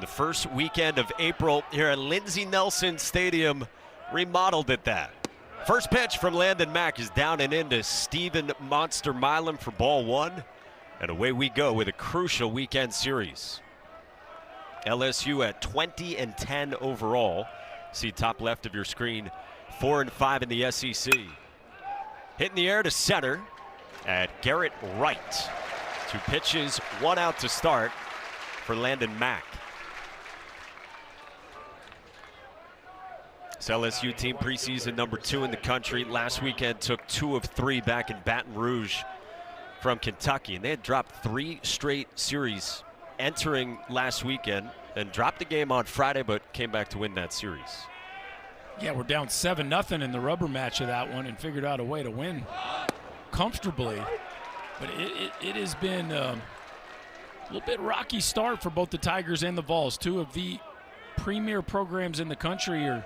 The first weekend of April here at Lindsey Nelson Stadium, remodeled at that. First pitch from Landon Mack is down and into Steven Monster Milam for ball one. And away we go with a crucial weekend series. LSU at 20-10 overall. See top left of your screen, 4-5 in the SEC. Hit in the air to center at Garrett Wright. 2 pitches, 1 out to start for Landon Mack. This LSU team preseason number 2 in the country. Last weekend took 2 of 3 back in Baton Rouge from Kentucky. And they had dropped 3 straight series entering last weekend and dropped the game on Friday, but came back to win that series. Yeah, we're down 7-0 in the rubber match of that one and figured out a way to win comfortably. But it has been a little bit rocky start for both the Tigers and the Vols. 2 of the premier programs in the country are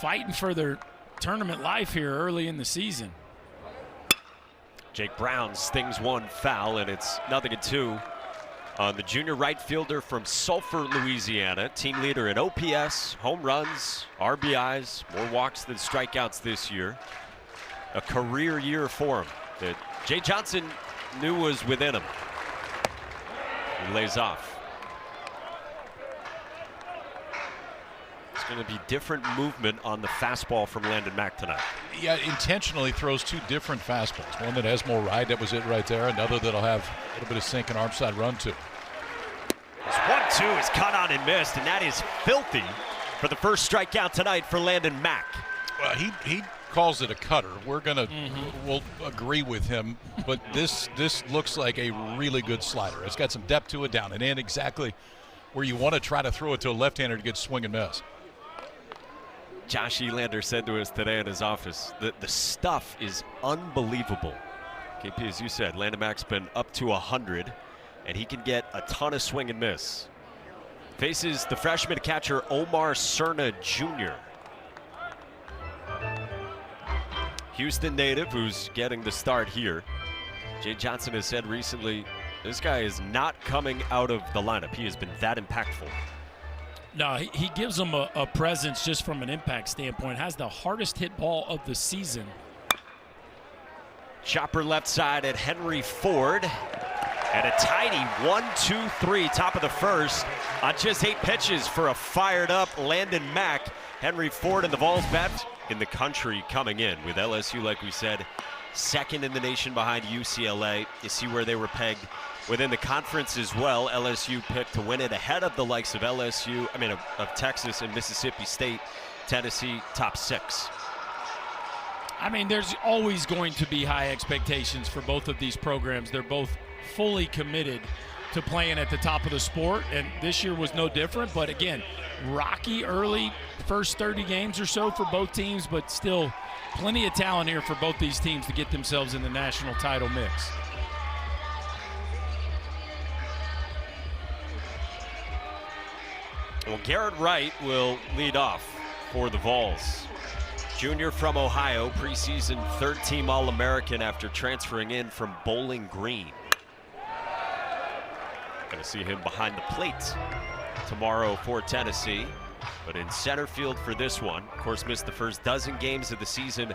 fighting for their tournament life here early in the season. Jake Brown stings 1 foul, and it's 0-2 on the junior right fielder from Sulphur, Louisiana. Team leader in OPS, home runs, RBIs, more walks than strikeouts this year. A career year for him that Jay Johnson knew was within him. He lays off. It's going to be different movement on the fastball from Landon Mack tonight. Yeah, intentionally throws 2 different fastballs. One that has more ride, that was it right there. Another that'll have a little bit of sink and arm side run to. This 1-2 is cut on and missed, and that is filthy for the first strikeout tonight for Landon Mack. Well, he calls it a cutter. We're gonna we'll agree with him, but this looks like a really good slider. It's got some depth to it, down and in, exactly where you want to try to throw it to a left-hander to get swing and miss. Josh Elander said to us today in his office that the stuff is unbelievable. KP, as you said, Landon Mack's been up to 100, and he can get a ton of swing and miss. Faces the freshman catcher Omar Cerna Jr. Houston native who's getting the start here. Jay Johnson has said recently, this guy is not coming out of the lineup. He has been that impactful. No, he gives them a presence just from an impact standpoint. Has the hardest hit ball of the season. Chopper left side at Henry Ford. And a tidy 1-2-3 top of the first on just 8 pitches for a fired up Landon Mack. Henry Ford and the Vols bat in the country coming in with LSU, like we said, 2nd in the nation behind UCLA. You see where they were pegged within the conference as well. LSU picked to win it ahead of the likes of of Texas and Mississippi State. Tennessee top 6. I mean, there's always going to be high expectations for both of these programs. They're both fully committed to playing at the top of the sport, and this year was no different. But again, rocky early first 30 games or so for both teams, but still plenty of talent here for both these teams to get themselves in the national title mix. Well, Garrett Wright will lead off for the Vols. Junior from Ohio, preseason 3rd-team All-American after transferring in from Bowling Green. Going to see him behind the plate tomorrow for Tennessee, but in center field for this one. Of course, missed the first dozen games of the season,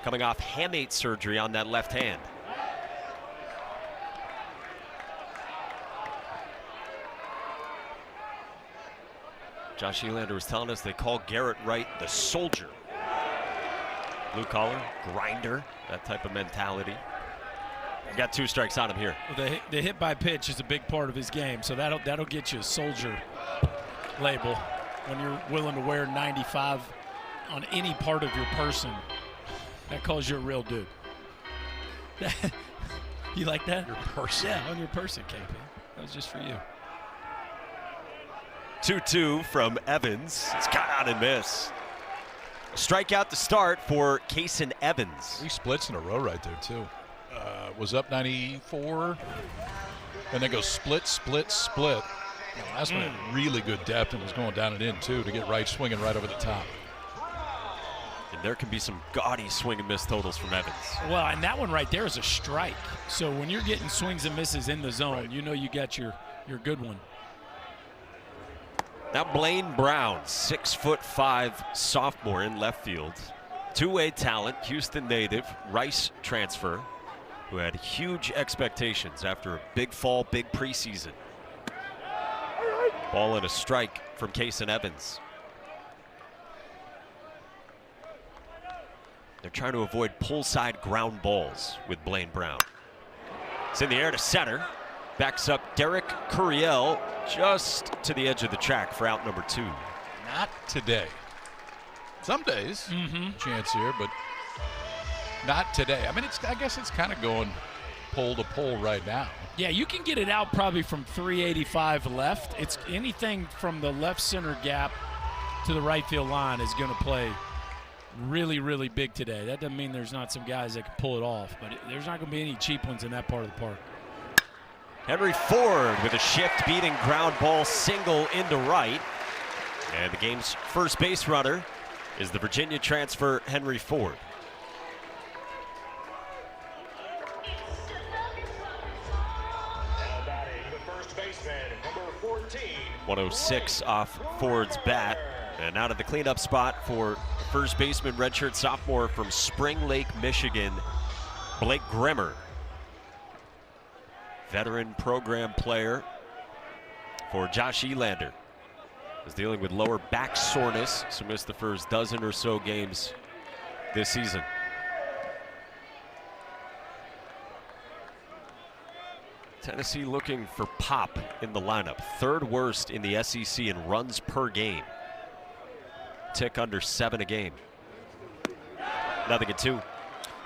coming off hamate surgery on that left hand. Josh Elander was telling us they call Garrett Wright the soldier. Blue collar, grinder, that type of mentality. Got 2 strikes on him here. Well, the hit by pitch is a big part of his game, so that'll get you a soldier label when you're willing to wear 95 on any part of your person. That calls you a real dude. You like that? Your person. Yeah, on your person, KP. That was just for you. 2-2 from Evans. It's got on and miss. Strikeout to start for Kason Evans. 3 splits in a row right there, too. Was up 94, and then goes split, split, split. That's when it had really good depth and was going down and in, too, to get Wright swinging right over the top. And there can be some gaudy swing and miss totals from Evans. Well, and that one right there is a strike. So when you're getting swings and misses in the zone, you know you got your good one. Now Blaine Brown, 6'5" sophomore in left field. Two-way talent, Houston native, Rice transfer, who had huge expectations after a big fall, big preseason. Ball and a strike from Kason Evans. They're trying to avoid pull-side ground balls with Blaine Brown. It's in the air to center. Backs up Derek Curiel just to the edge of the track for out number 2. Not today. Some days, chance here, but not today. I mean, I guess it's kind of going pole to pole right now. Yeah, you can get it out probably from 385 left. It's anything from the left center gap to the right field line is going to play really, really big today. That doesn't mean there's not some guys that can pull it off, but there's not going to be any cheap ones in that part of the park. Henry Ford with a shift beating ground ball single into right. And the game's first base runner is the Virginia transfer Henry Ford. Now batting the first baseman, number 14. 106 off Ford's bat. And out of the cleanup spot for first baseman, redshirt sophomore from Spring Lake, Michigan, Blake Grimmer. Veteran program player for Josh Elander. Is dealing with lower back soreness, so missed the first dozen or so games this season. Tennessee looking for pop in the lineup. Third worst in the SEC in runs per game. Tick under 7 a game. Nothing at 2.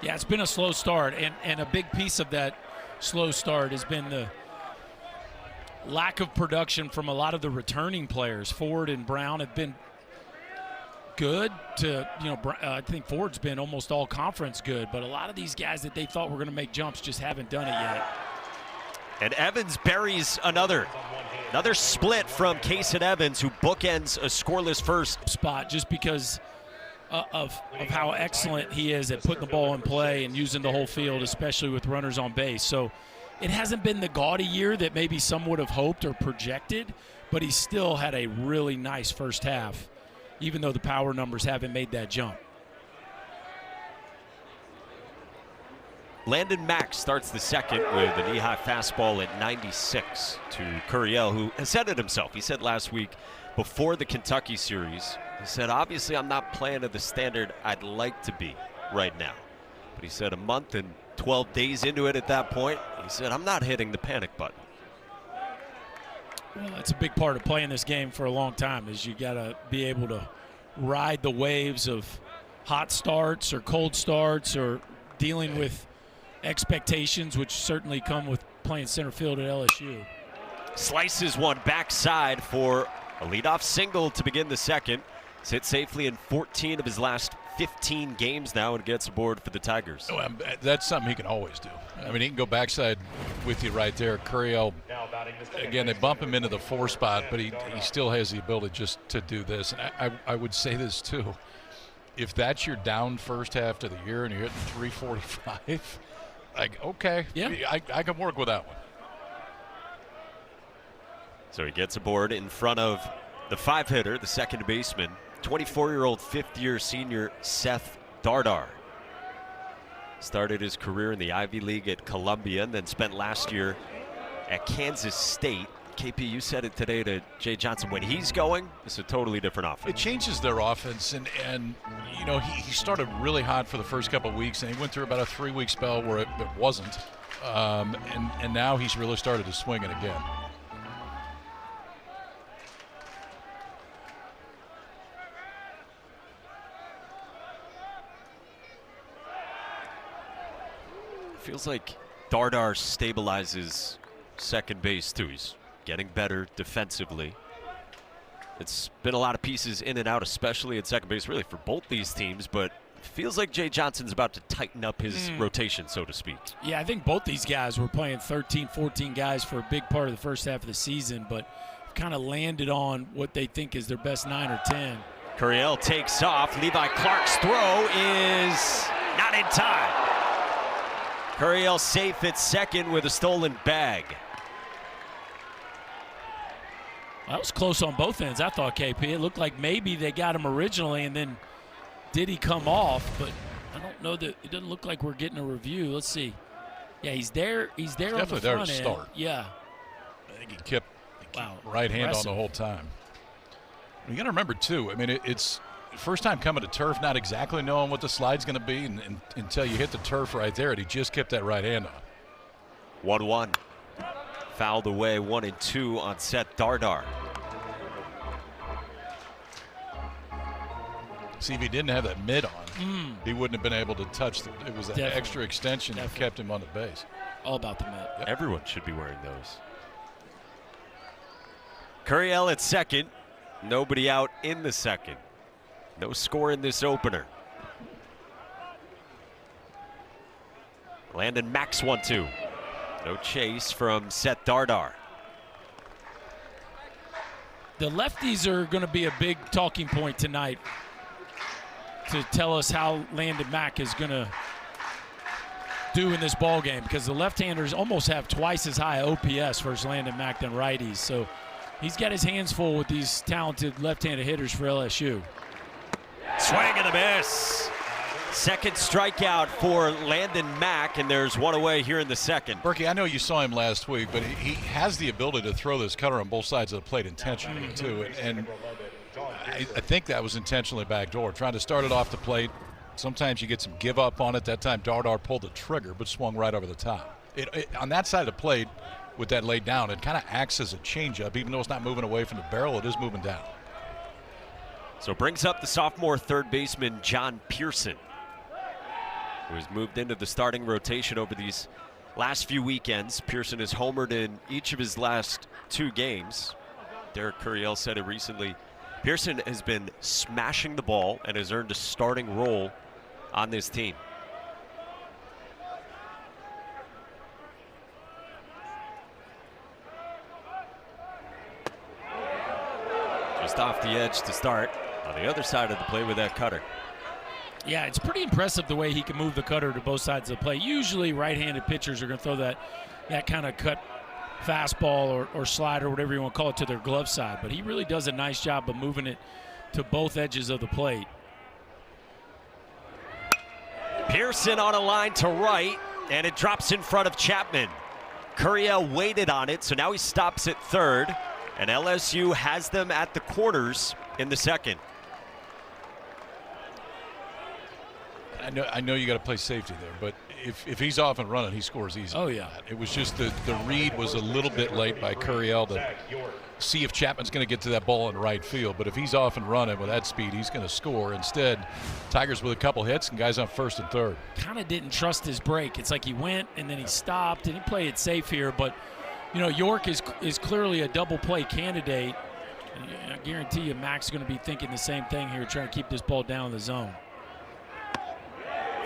Yeah, it's been a slow start, and a big piece of that slow start has been the lack of production from a lot of the returning players. Ford and Brown have been good to, I think Ford's been almost all conference good, but a lot of these guys that they thought were going to make jumps just haven't done it yet. And Evans buries another split from Kason Evans, who bookends a scoreless first. Spot just because of how excellent he is at putting the ball in play and using the whole field, especially with runners on base. So it hasn't been the gaudy year that maybe some would have hoped or projected, but he still had a really nice first half, even though the power numbers haven't made that jump. Landon Mack starts the second with a knee-high fastball at 96 to Curiel, who has said it himself. He said last week before the Kentucky series, he said, obviously I'm not playing at the standard I'd like to be right now. But he said a month and 12 days into it at that point, he said, I'm not hitting the panic button. Well, that's a big part of playing this game for a long time, is you got to be able to ride the waves of hot starts or cold starts or dealing with expectations, which certainly come with playing center field at LSU. Slices one backside for a leadoff single to begin the second. He's hit safely in 14 of his last 15 games now and gets aboard for the Tigers. Well, that's something he can always do. I mean, he can go backside with you right there. Curiel, again, they bump him into the 4 spot, but he still has the ability just to do this. And I would say this too. If that's your down first half of the year and you're hitting 345, like, okay, yeah, I can work with that one. So he gets aboard in front of the 5-hitter, the second baseman, 24-year-old fifth-year senior Seth Dardar. Started his career in the Ivy League at Columbia and then spent last year at Kansas State. KP, you said it today to Jay Johnson. When he's going, it's a totally different offense. It changes their offense, and he started really hot for the first couple of weeks, and he went through about a 3-week spell where it wasn't. And now he's really started to swing it again. Feels like Dardar stabilizes second base too. He's getting better defensively. It's been a lot of pieces in and out, especially at second base, really for both these teams, but it feels like Jay Johnson's about to tighten up his rotation, so to speak. Yeah, I think both these guys were playing 13, 14 guys for a big part of the first half of the season, but kind of landed on what they think is their best 9 or 10. Curiel takes off. Levi Clark's throw is not in time. Curiel safe at second with a stolen bag. That was close on both ends, I thought, KP. It looked like maybe they got him originally, and then did he come off? But I don't know that it doesn't look like we're getting a review. Let's see. Yeah, he's there. He's there on the definitely there front to end. start. Yeah. I think he kept Wow. right hand Impressive. on the whole time. You got to remember, too, I mean, it's first time coming to turf, not exactly knowing what the slide's going to be and until you hit the turf right there, and he just kept that right hand on. 1-1. Fouled away 1-2 on Seth Dardar. See, if he didn't have that mid on, he wouldn't have been able to touch it was that Definitely. extra extension that kept him on the base. All about the mid. Everyone should be wearing those. Curiel at second. Nobody out in the second. No score in this opener. Landon Max 1-2. No chase from Seth Dardar. The lefties are going to be a big talking point tonight to tell us how Landon Mack is going to do in this ball game, because the left-handers almost have twice as high OPS versus Landon Mack than righties. So he's got his hands full with these talented left-handed hitters for LSU. Swing and a miss. Second strikeout for Landon Mack, and there's one away here in the second. Berkey, I know you saw him last week, but he has the ability to throw this cutter on both sides of the plate intentionally, too. And I think that was intentionally backdoor, trying to start it off the plate. Sometimes you get some give up on it. That time Dardar pulled the trigger but swung right over the top. On that side of the plate with that laid down, it kind of acts as a changeup. Even though it's not moving away from the barrel, it is moving down. So brings up the sophomore third baseman John Pearson, who has moved into the starting rotation over these last few weekends. Pearson has homered in each of his last 2 games. Derek Curiel said it recently. Pearson has been smashing the ball and has earned a starting role on this team. Just off the edge to start on the other side of the plate with that cutter. Yeah, it's pretty impressive the way he can move the cutter to both sides of the plate. Usually right-handed pitchers are going to throw that kind of cut fastball or slider, whatever you want to call it, to their glove side. But he really does a nice job of moving it to both edges of the plate. Pearson on a line to right, and it drops in front of Chapman. Curiel waited on it, so now he stops at third, and LSU has them at the corners in the second. I know you got to play safety there, but if he's off and running, he scores easy. Oh, yeah. It was just the read was a little bit late by Curiel to see if Chapman's going to get to that ball in right field. But if he's off and running with that speed, he's going to score. Instead, Tigers with a couple hits and guys on first and third. Kind of didn't trust his break. It's like he went and then he stopped, and he played it safe here. But, you know, York is clearly a double play candidate. And I guarantee you Mac's going to be thinking the same thing here, trying to keep this ball down in the zone.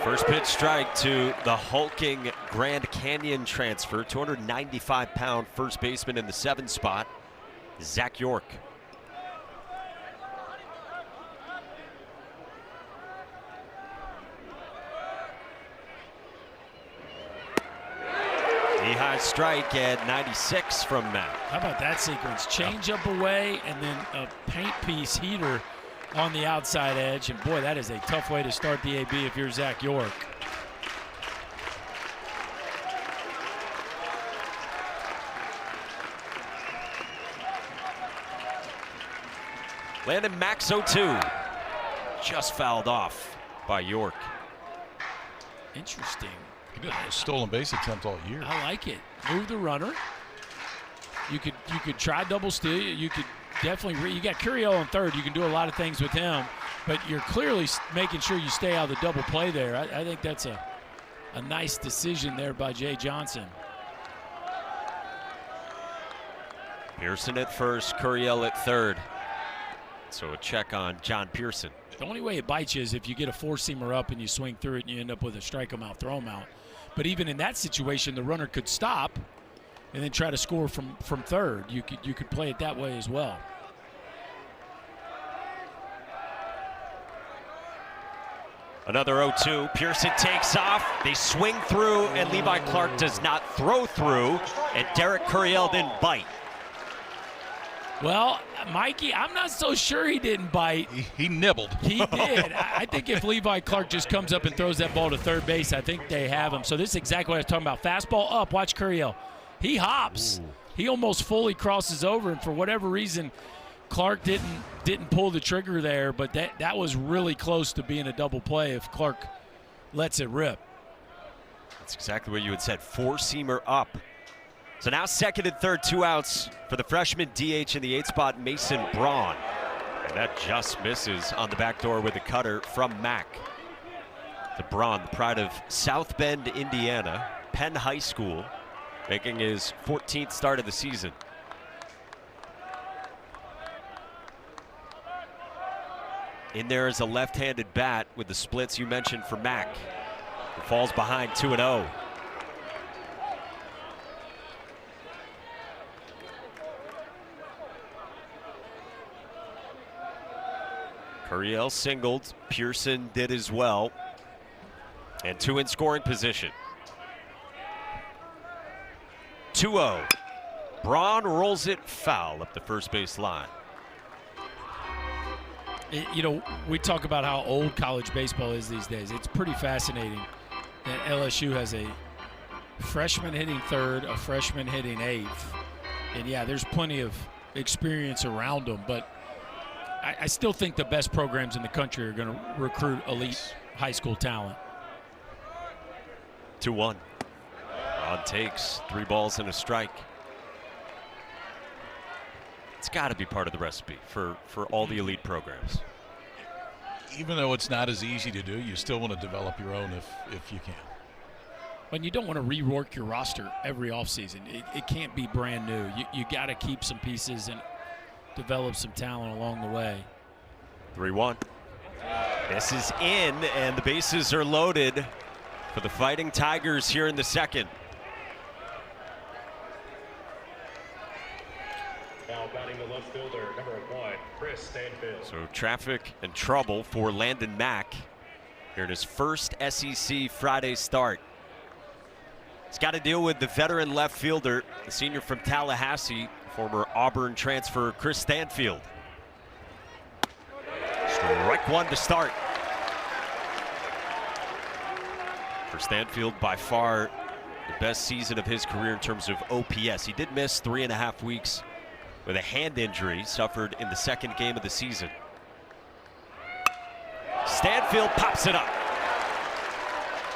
First pitch strike to the hulking Grand Canyon transfer, 295-pound first baseman in the 7 spot, Zach York. Knee-high strike at 96 from Matt. How about that sequence? Change up away and then a paint piece heater on the outside edge. And boy, that is a tough way to start the AB if you're Zach York. Landon Max 0-2. Just fouled off by York. Interesting. He did a stolen base attempt all year. I like it. Move the runner. You could try double steal. You could definitely you got Curiel in third. You can do a lot of things with him, but you're clearly making sure you stay out of the double play there. I think that's a nice decision there by Jay Johnson. Pearson at first, Curiel at third. So a check on John Pearson. The only way it bites you is if you get a four-seamer up and you swing through it and you end up with a strike him out, throw him out. But even in that situation, the runner could stop and then try to score from third. You could play it that way as well. Another 0-2. Pearson takes off. They swing through, and Levi Clark does not throw through, and Derek Curiel didn't bite. Well, Mikey, I'm not so sure he didn't bite. He nibbled. He did. I think if Levi Clark just comes up and throws that ball to third base, I think they have him. So this is exactly what I was talking about. Fastball up. Watch Curiel. He hops. Ooh. He almost fully crosses over, and for whatever reason, Clark didn't pull the trigger there, but that was really close to being a double play if Clark lets it rip. That's exactly what you had said. Four-seamer up. So now second and third, 2 outs for the freshman DH in the 8th spot, Mason Braun. And that just misses on the back door with a cutter from Mack. To Braun, the pride of South Bend, Indiana, Penn High School, making his 14th start of the season. In there is a left-handed bat with the splits you mentioned for Mack. It falls behind 2-0. Curiel singled, Pearson did as well, and 2 in scoring position. 2-0. Braun rolls it foul up the first base line. You know, we talk about how old college baseball is these days. It's pretty fascinating that LSU has a freshman hitting third, a freshman hitting 8th. And yeah, there's plenty of experience around them, but I still think the best programs in the country are going to recruit elite high school talent. 2-1. Braun takes 3 balls and a strike. It's got to be part of the recipe for all the elite programs. Even though it's not as easy to do, you still want to develop your own if you can. But you don't want to rework your roster every offseason. It can't be brand new. You got to keep some pieces and develop some talent along the way. 3-1. This is in, and the bases are loaded for the Fighting Tigers here in the second. Now batting the left fielder, number 1, Chris Stanfield. So traffic and trouble for Landon Mack here in his first SEC Friday start. He's got to deal with the veteran left fielder, the senior from Tallahassee, former Auburn transfer Chris Stanfield. Strike 1 to start. For Stanfield, by far the best season of his career in terms of OPS. He did miss 3.5 weeks with a hand injury suffered in the second game of the season. Stanfield pops it up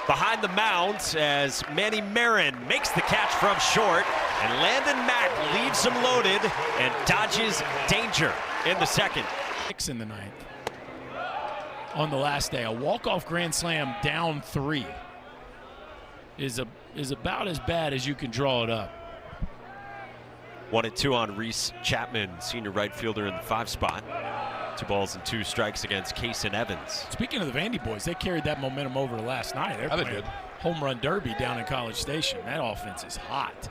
behind the mound as Manny Marin makes the catch from short, and Landon Mack leaves him loaded and dodges danger in the second. 6 in the 9th. On the last day, a walk-off grand slam down 3 is about as bad as you can draw it up. 1-2 on Reese Chapman, senior right fielder in the 5 spot. 2 balls and 2 strikes against Kason Evans. Speaking of the Vandy boys, they carried that momentum over last night. They're playing home run derby down in College Station. That offense is hot.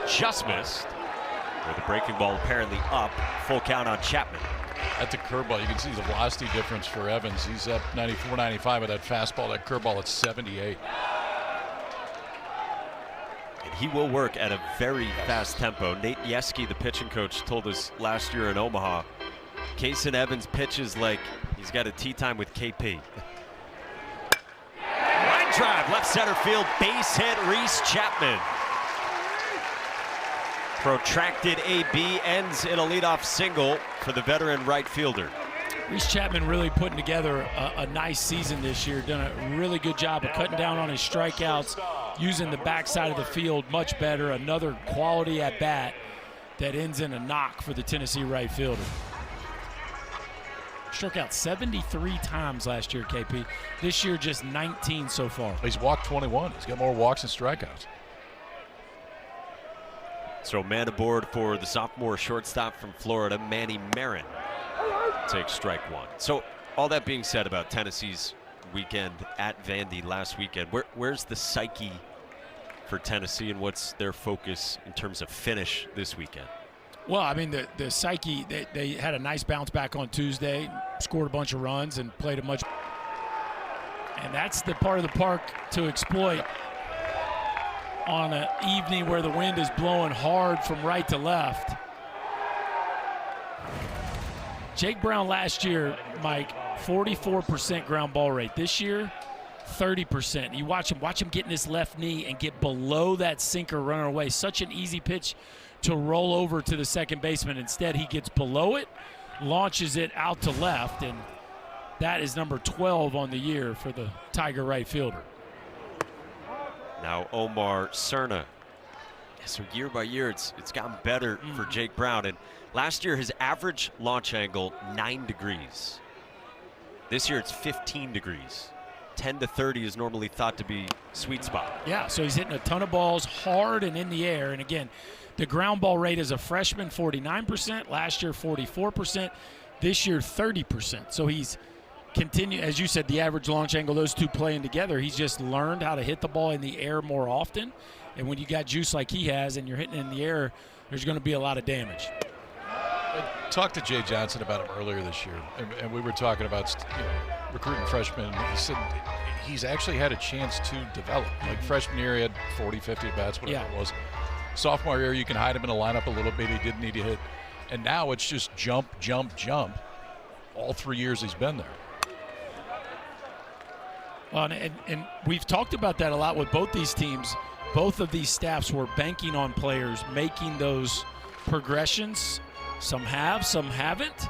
Just missed. With the breaking ball apparently up. Full count on Chapman. At the curveball, you can see the velocity difference for Evans. He's up 94, 95 with that fastball. That curveball at 78. And he will work at a very fast tempo. Nate Yeski, the pitching coach, told us last year in Omaha, Kason Evans pitches like he's got a tee time with KP. Line drive, left center field, base hit, Reese Chapman. Protracted AB ends in a leadoff single for the veteran right fielder. Reese Chapman really putting together a nice season this year. Done a really good job of cutting down on his strikeouts, using the backside of the field much better. Another quality at bat that ends in a knock for the Tennessee right fielder. Struck out 73 times last year, KP. This year, just 19 so far. He's walked 21. He's got more walks than strikeouts. So man aboard for the sophomore shortstop from Florida, Manny Marin, takes strike 1. So all that being said about Tennessee's weekend at Vandy last weekend, where's the psyche for Tennessee and what's their focus in terms of finish this weekend? Well, I mean, the psyche, they had a nice bounce back on Tuesday, scored a bunch of runs and played a much. And that's the part of the park to exploit on an evening where the wind is blowing hard from right to left. Jake Brown last year, Mike, 44% ground ball rate. This year, 30%. You watch him get in his left knee and get below that sinker running away. Such an easy pitch to roll over to the second baseman. Instead, he gets below it, launches it out to left, and that is number 12 on the year for the Tiger right fielder. Now Omar Cerna. So year by year, it's gotten better for Jake Brown. And last year, his average launch angle, 9 degrees. This year, it's 15 degrees. 10 to 30 is normally thought to be sweet spot. Yeah, so he's hitting a ton of balls hard and in the air. And again, the ground ball rate as a freshman, 49%. Last year, 44%. This year, 30%. So he's continued, as you said, the average launch angle, those two playing together, he's just learned how to hit the ball in the air more often. And when you got juice like he has and you're hitting in the air, there's going to be a lot of damage. I talked to Jay Johnson about him earlier this year, and we were talking about recruiting freshmen. He said he's actually had a chance to develop. Like freshman year, he had 40, 50 at-bats, whatever it was. Sophomore year, you can hide him in a lineup a little bit. He didn't need to hit. And now it's just jump, jump, jump. All 3 years he's been there. And we've talked about that a lot with both these teams. Both of these staffs were banking on players making those progressions. Some have, some haven't.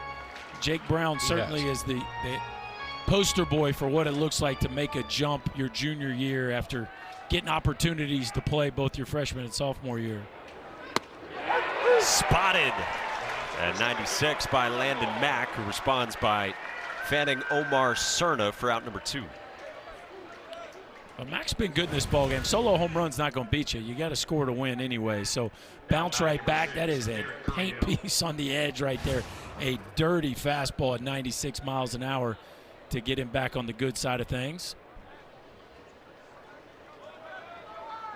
Jake Brown certainly is the poster boy for what it looks like to make a jump your junior year after getting opportunities to play both your freshman and sophomore year. Spotted at 96 by Landon Mack, who responds by fanning Omar Cerna for out number 2. Well, Mac's been good in this ballgame. Solo home run's not going to beat you. You got to score to win anyway. So bounce right back. That is a paint piece on the edge right there. A dirty fastball at 96 miles an hour to get him back on the good side of things.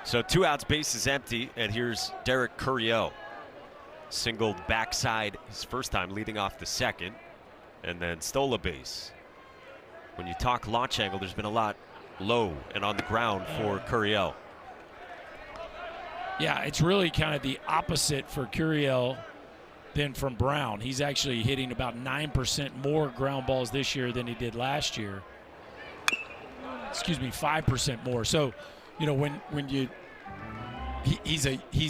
So 2 outs, base is empty, and here's Derek Curiel. Singled backside his first time, leading off the second, and then stole a base. When you talk launch angle, there's been a lot low and on the ground for Curiel. Yeah, it's really kind of the opposite for Curiel than from Brown. He's actually hitting about 9% more ground balls this year than he did last year. Excuse me, 5% more. So, you know, when you he's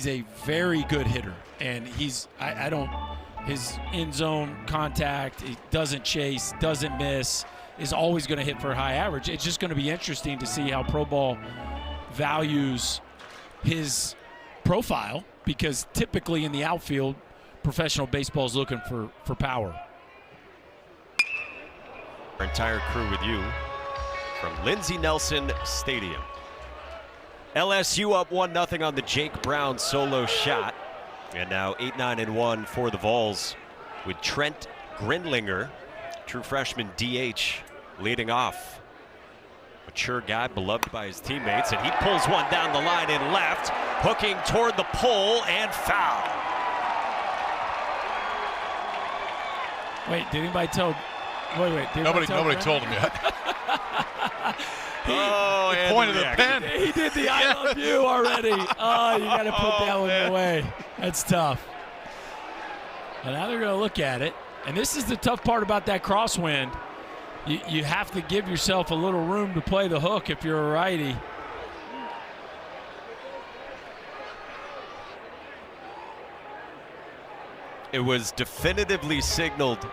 a very good hitter, and his end zone contact, he doesn't chase, doesn't miss, is always going to hit for a high average. It's just going to be interesting to see how Pro Ball values his profile, because typically in the outfield, professional baseball is looking for power. Our entire crew with you from Lindsey Nelson Stadium. LSU up 1-0 on the Jake Brown solo shot. And now 8-9-1 for the Vols with Trent Grindlinger, true freshman DH, leading off. Mature guy, beloved by his teammates, and he pulls one down the line in left, hooking toward the pole and foul. Wait, did anybody tell? Wait. Nobody told him yet. He pointed the pen. He did the I love you already. Oh, you got to put that one away. That's tough. And now they're going to look at it. And this is the tough part about that crosswind. You have to give yourself a little room to play the hook if you're a righty. It was definitively signaled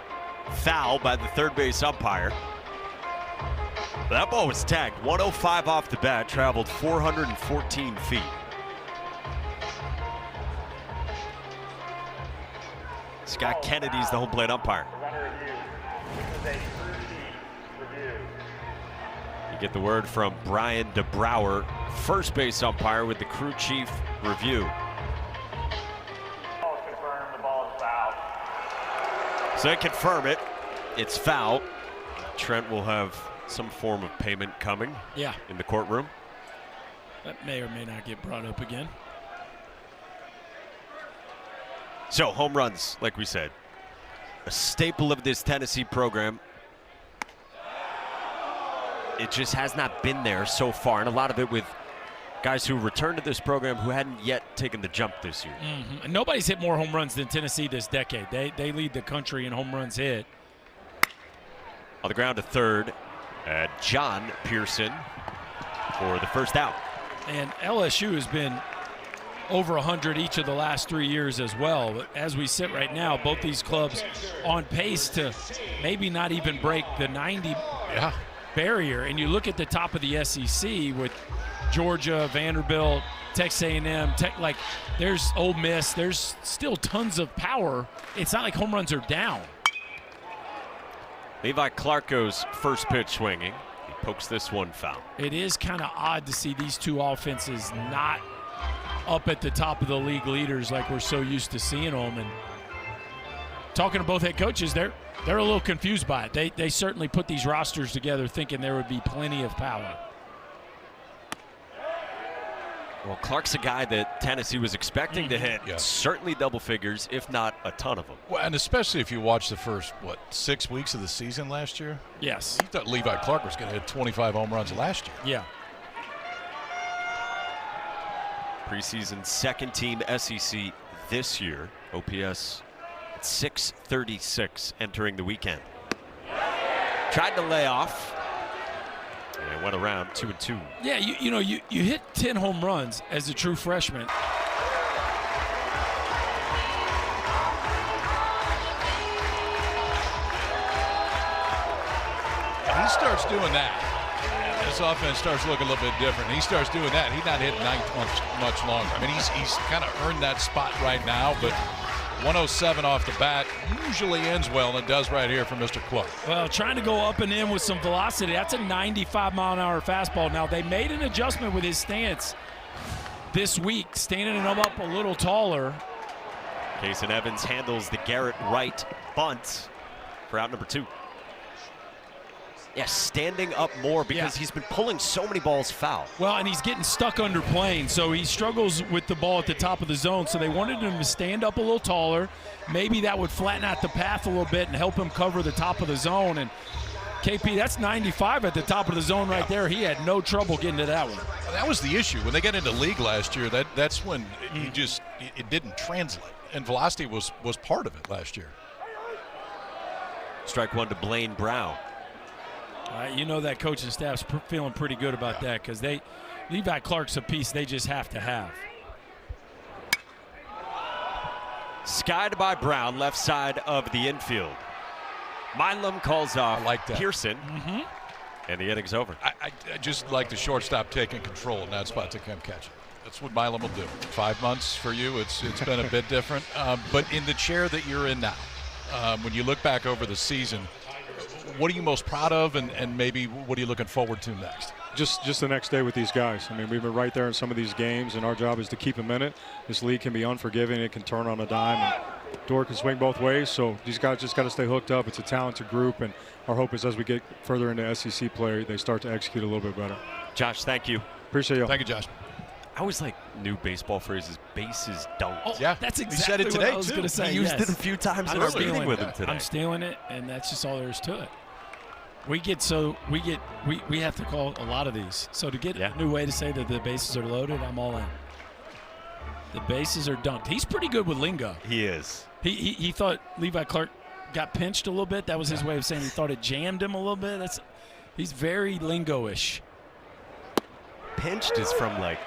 foul by the third base umpire. That ball was tagged 105 off the bat, traveled 414 feet. Scott Kennedy's the home plate umpire. You get the word from Brian DeBrouwer, first base umpire, with the crew chief review. So they confirm it. It's foul. Trent will have some form of payment coming in the courtroom. That may or may not get brought up again. So home runs, like we said, a staple of this Tennessee program. It just has not been there so far, and a lot of it with Guys who returned to this program who hadn't yet taken the jump this year. And nobody's hit more home runs than Tennessee this decade. They lead the country in home runs hit. On the ground to third, John Pearson for the first out. And LSU has been over 100 each of the last 3 years as well. But as we sit right now, both these clubs on pace to maybe not even break the 90 barrier. And you look at the top of the SEC with Georgia, Vanderbilt, Texas A&M, there's Ole Miss. There's still tons of power. It's not like home runs are down. Levi Clark goes first pitch swinging. He pokes this one foul. It is kind of odd to see these two offenses not up at the top of the league leaders like we're so used to seeing them. And talking to both head coaches, they're a little confused by it. They certainly put these rosters together thinking there would be plenty of power. Well, Clark's a guy that Tennessee was expecting to hit certainly double figures, if not a ton of them. Well, and especially if you watch the first, 6 weeks of the season last year? Yes. You thought Levi Clark was going to hit 25 home runs last year. Yeah. Preseason second team SEC this year. OPS at 636 entering the weekend. Tried to lay off. And went around 2-2. Yeah, you hit 10 home runs as a true freshman. He starts doing that. This offense starts looking a little bit different. He starts doing that. He's not hitting ninth much longer. I mean, he's kind of earned that spot right now, but 107 off the bat usually ends well, and it does right here for Mr. Clark. Well, trying to go up and in with some velocity. That's a 95-mile-an-hour fastball. Now, they made an adjustment with his stance this week, standing him up a little taller. Kason Evans handles the Garrett Wright bunt for out number 2. Yes, standing up more because he's been pulling so many balls foul. Well, and he's getting stuck under plane, so he struggles with the ball at the top of the zone. So they wanted him to stand up a little taller. Maybe that would flatten out the path a little bit and help him cover the top of the zone. And KP, that's 95 at the top of the zone right there. He had no trouble getting to that one. Well, that was the issue. When they got into league last year, that's when it didn't translate. And velocity was part of it last year. Strike one to Blaine Brown. You know that coaching staff's feeling pretty good about that because Levi Clark's a piece they just have to have. Skied by Brown, left side of the infield. Milam calls off Pearson, and the inning's over. I just like the shortstop taking control in that spot to come catch it. That's what Milam will do. 5 months for you, it's been a bit different. But in the chair that you're in now, when you look back over the season, what are you most proud of, and maybe what are you looking forward to next? Just the next day with these guys. I mean, we've been right there in some of these games, and our job is to keep them in it. This league can be unforgiving. It can turn on a dime, and door can swing both ways. So these guys just got to stay hooked up. It's a talented group, and our hope is as we get further into SEC play, they start to execute a little bit better. Josh, thank you. Appreciate you. Thank you, Josh. I always like new baseball phrases. Bases don't. Oh, yeah, that's exactly said it today, what I was going to say. I used it a few times in our meeting with him today. I'm stealing it, and that's just all there is to it. We have to call a lot of these. So to get a new way to say that the bases are loaded, I'm all in. The bases are dunked. He's pretty good with lingo. He is. He thought Levi Clark got pinched a little bit. That was his way of saying he thought it jammed him a little bit. He's very lingo-ish. Pinched is from like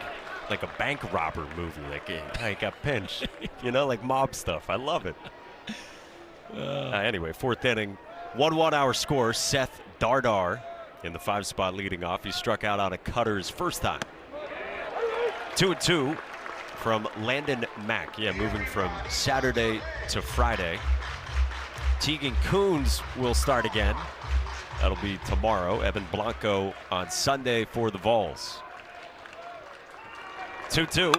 a bank robber movie. Like, I got pinched. Like mob stuff. I love it. Anyway, 4th inning. 1-1 our score. Seth Dardar in the 5 spot leading off. He struck out on a cutter his first time. 2-2 from Landon Mack. Yeah, moving from Saturday to Friday. Tegan Coons will start again. That'll be tomorrow. Evan Blanco on Sunday for the Vols. 2-2.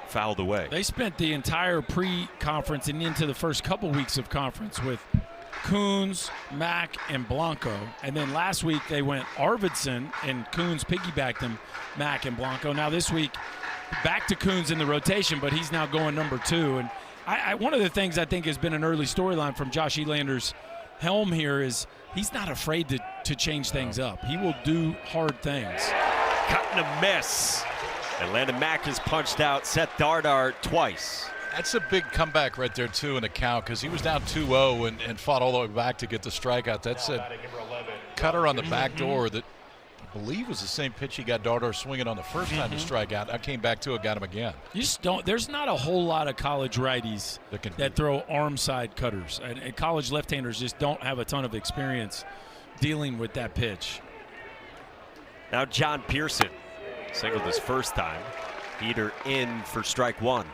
Fouled away. They spent the entire pre-conference and into the first couple weeks of conference with Coons, Mack, and Blanco. And then last week they went Arvidsson, and Coons piggybacked him, Mack and Blanco. Now this week, back to Coons in the rotation, but he's now going number 2. And one of the things I think has been an early storyline from Josh Elander's helm here is he's not afraid to change things up. He will do hard things. cut and a miss. And Landon Mack has punched out Seth Dardar twice. That's a big comeback right there, too, in the count, because he was down 2-0 and fought all the way back to get the strikeout. That's a cutter on the back door that I believe was the same pitch he got Dardar swinging on the first time to strike out. I came back to it, got him again. You just don't. There's not a whole lot of college righties that throw arm side cutters, and college left-handers just don't have a ton of experience dealing with that pitch. Now John Pearson singled his first time. Heater in for strike one.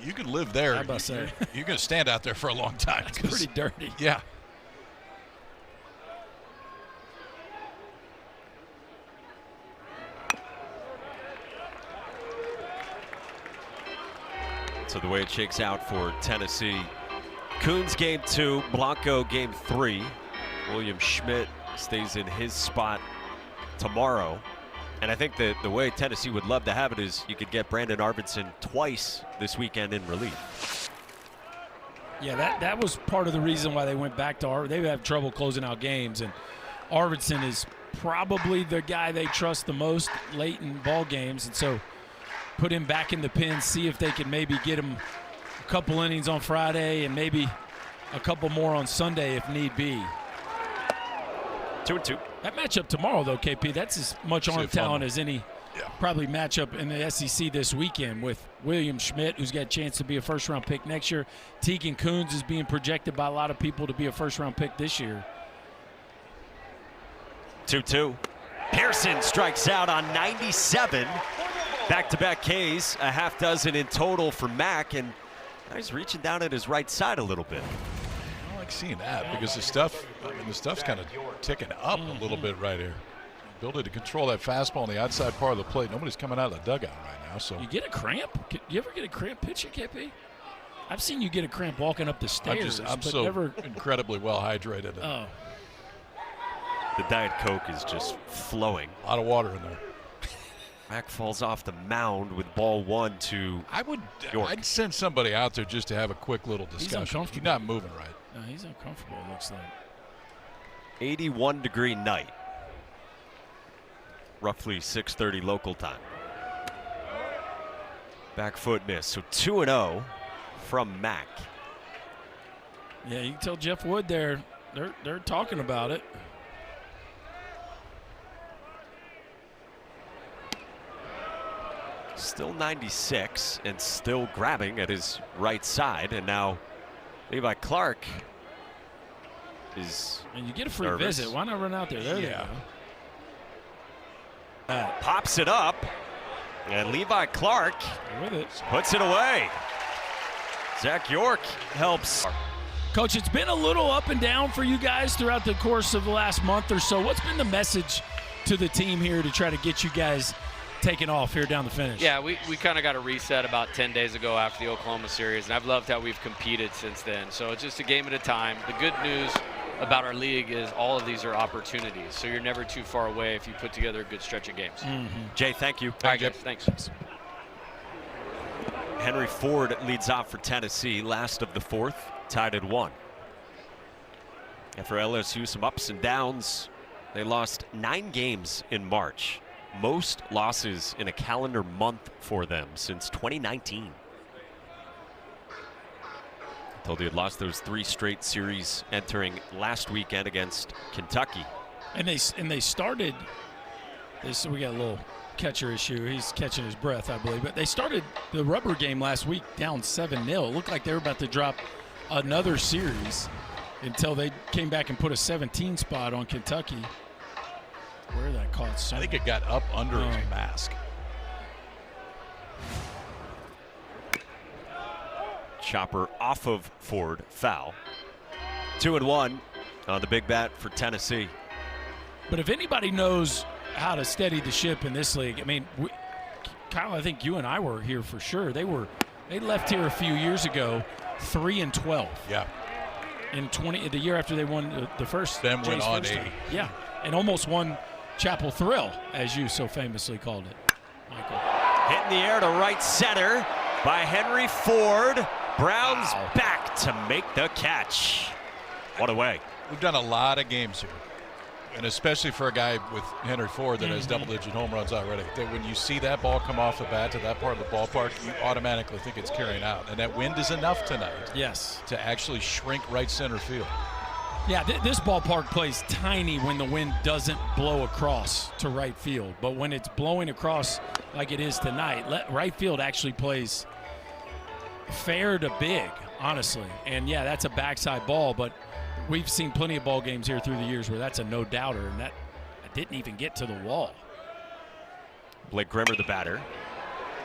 You can live there. I'm about to say. You're going to stand out there for a long time. It's pretty dirty. Yeah. So the way it shakes out for Tennessee, Coons game 2, Blanco game 3. William Schmidt stays in his spot tomorrow. And I think that the way Tennessee would love to have it is you could get Brandon Arvidsson twice this weekend in relief. Yeah, that was part of the reason why they went back to they have trouble closing out games, and Arvidsson is probably the guy they trust the most late in ball games, and so put him back in the pen, see if they can maybe get him a couple innings on Friday and maybe a couple more on Sunday if need be. 2-2. That matchup tomorrow, though, KP, that's as much arm talent as any probably matchup in the SEC this weekend with William Schmidt, who's got a chance to be a first-round pick next year. Tegan Coons is being projected by a lot of people to be a first-round pick this year. 2-2. Pearson strikes out on 97. Back-to-back Ks, a half dozen in total for Mack, and now he's reaching down at his right side a little bit. I like seeing that because the stuff's kind of ticking up a little bit right here. Ability to control that fastball on the outside part of the plate. Nobody's coming out of the dugout right now. So you get a cramp? You ever get a cramp pitching, KP? I've seen you get a cramp walking up the stairs. I'm so incredibly well hydrated. Oh. The Diet Coke is just flowing. A lot of water in there. Mack falls off the mound with ball one to York. I'd send somebody out there just to have a quick little discussion. He's uncomfortable. He's not moving right. No, he's uncomfortable, it looks like. 81-degree night. Roughly 6:30 local time. Back foot miss. So 2-0 from Mack. Yeah, you can tell Jeff Wood there. They're talking about it. Still 96 and still grabbing at his right side. And now Levi Clark is And you get a free nervous. visit. Why not run out there? There you go. Pops it up. And Levi Clark With it. puts it away. Zach York helps. Coach, it's been a little up and down for you guys throughout the course of the last month or so. What's been the message to the team here to try to get you guys taking off here down the finish? Yeah, we kind of got a reset about 10 days ago after the Oklahoma series, and I've loved how we've competed since then. So it's just a game at a time. The good news about our league is all of these are opportunities, so you're never too far away if you put together a good stretch of games. Jay, thank you. All right, guys, thanks. Henry Ford leads off for Tennessee, last of the fourth, tied at 1. And for LSU, some ups and downs. They lost 9 games in March. Most losses in a calendar month for them since 2019. I told you had lost those 3 straight series entering last weekend against Kentucky. And they started this. We got a little catcher issue. He's catching his breath, I believe. But they started the rubber game last week down 7-0. It looked like they were about to drop another series until they came back and put a 17 spot on Kentucky. Where that caught so. I think it got up under his mask. Chopper off of Ford, foul. 2-1 on the big bat for Tennessee. But if anybody knows how to steady the ship in this league, I mean, Kyle, I think you and I were here for sure. They left here a few years ago, 3-12. Yeah. In the year after they won the first. Then went on first 80. time. Yeah, and almost won Chapel Thrill, as you so famously called it, Michael. Hit in the air to right center by Henry Ford. Brown's back to make the catch. What a way. We've done a lot of games here. And especially for a guy with Henry Ford that has double-digit home runs already. That when you see that ball come off the bat to that part of the ballpark, you automatically think it's carrying out. And that wind is enough tonight to actually shrink right center field. Yeah, this ballpark plays tiny when the wind doesn't blow across to right field. But when it's blowing across like it is tonight, right field actually plays fair to big, honestly. And, yeah, that's a backside ball, but we've seen plenty of ball games here through the years where that's a no-doubter, and that didn't even get to the wall. Blake Grimmer, the batter.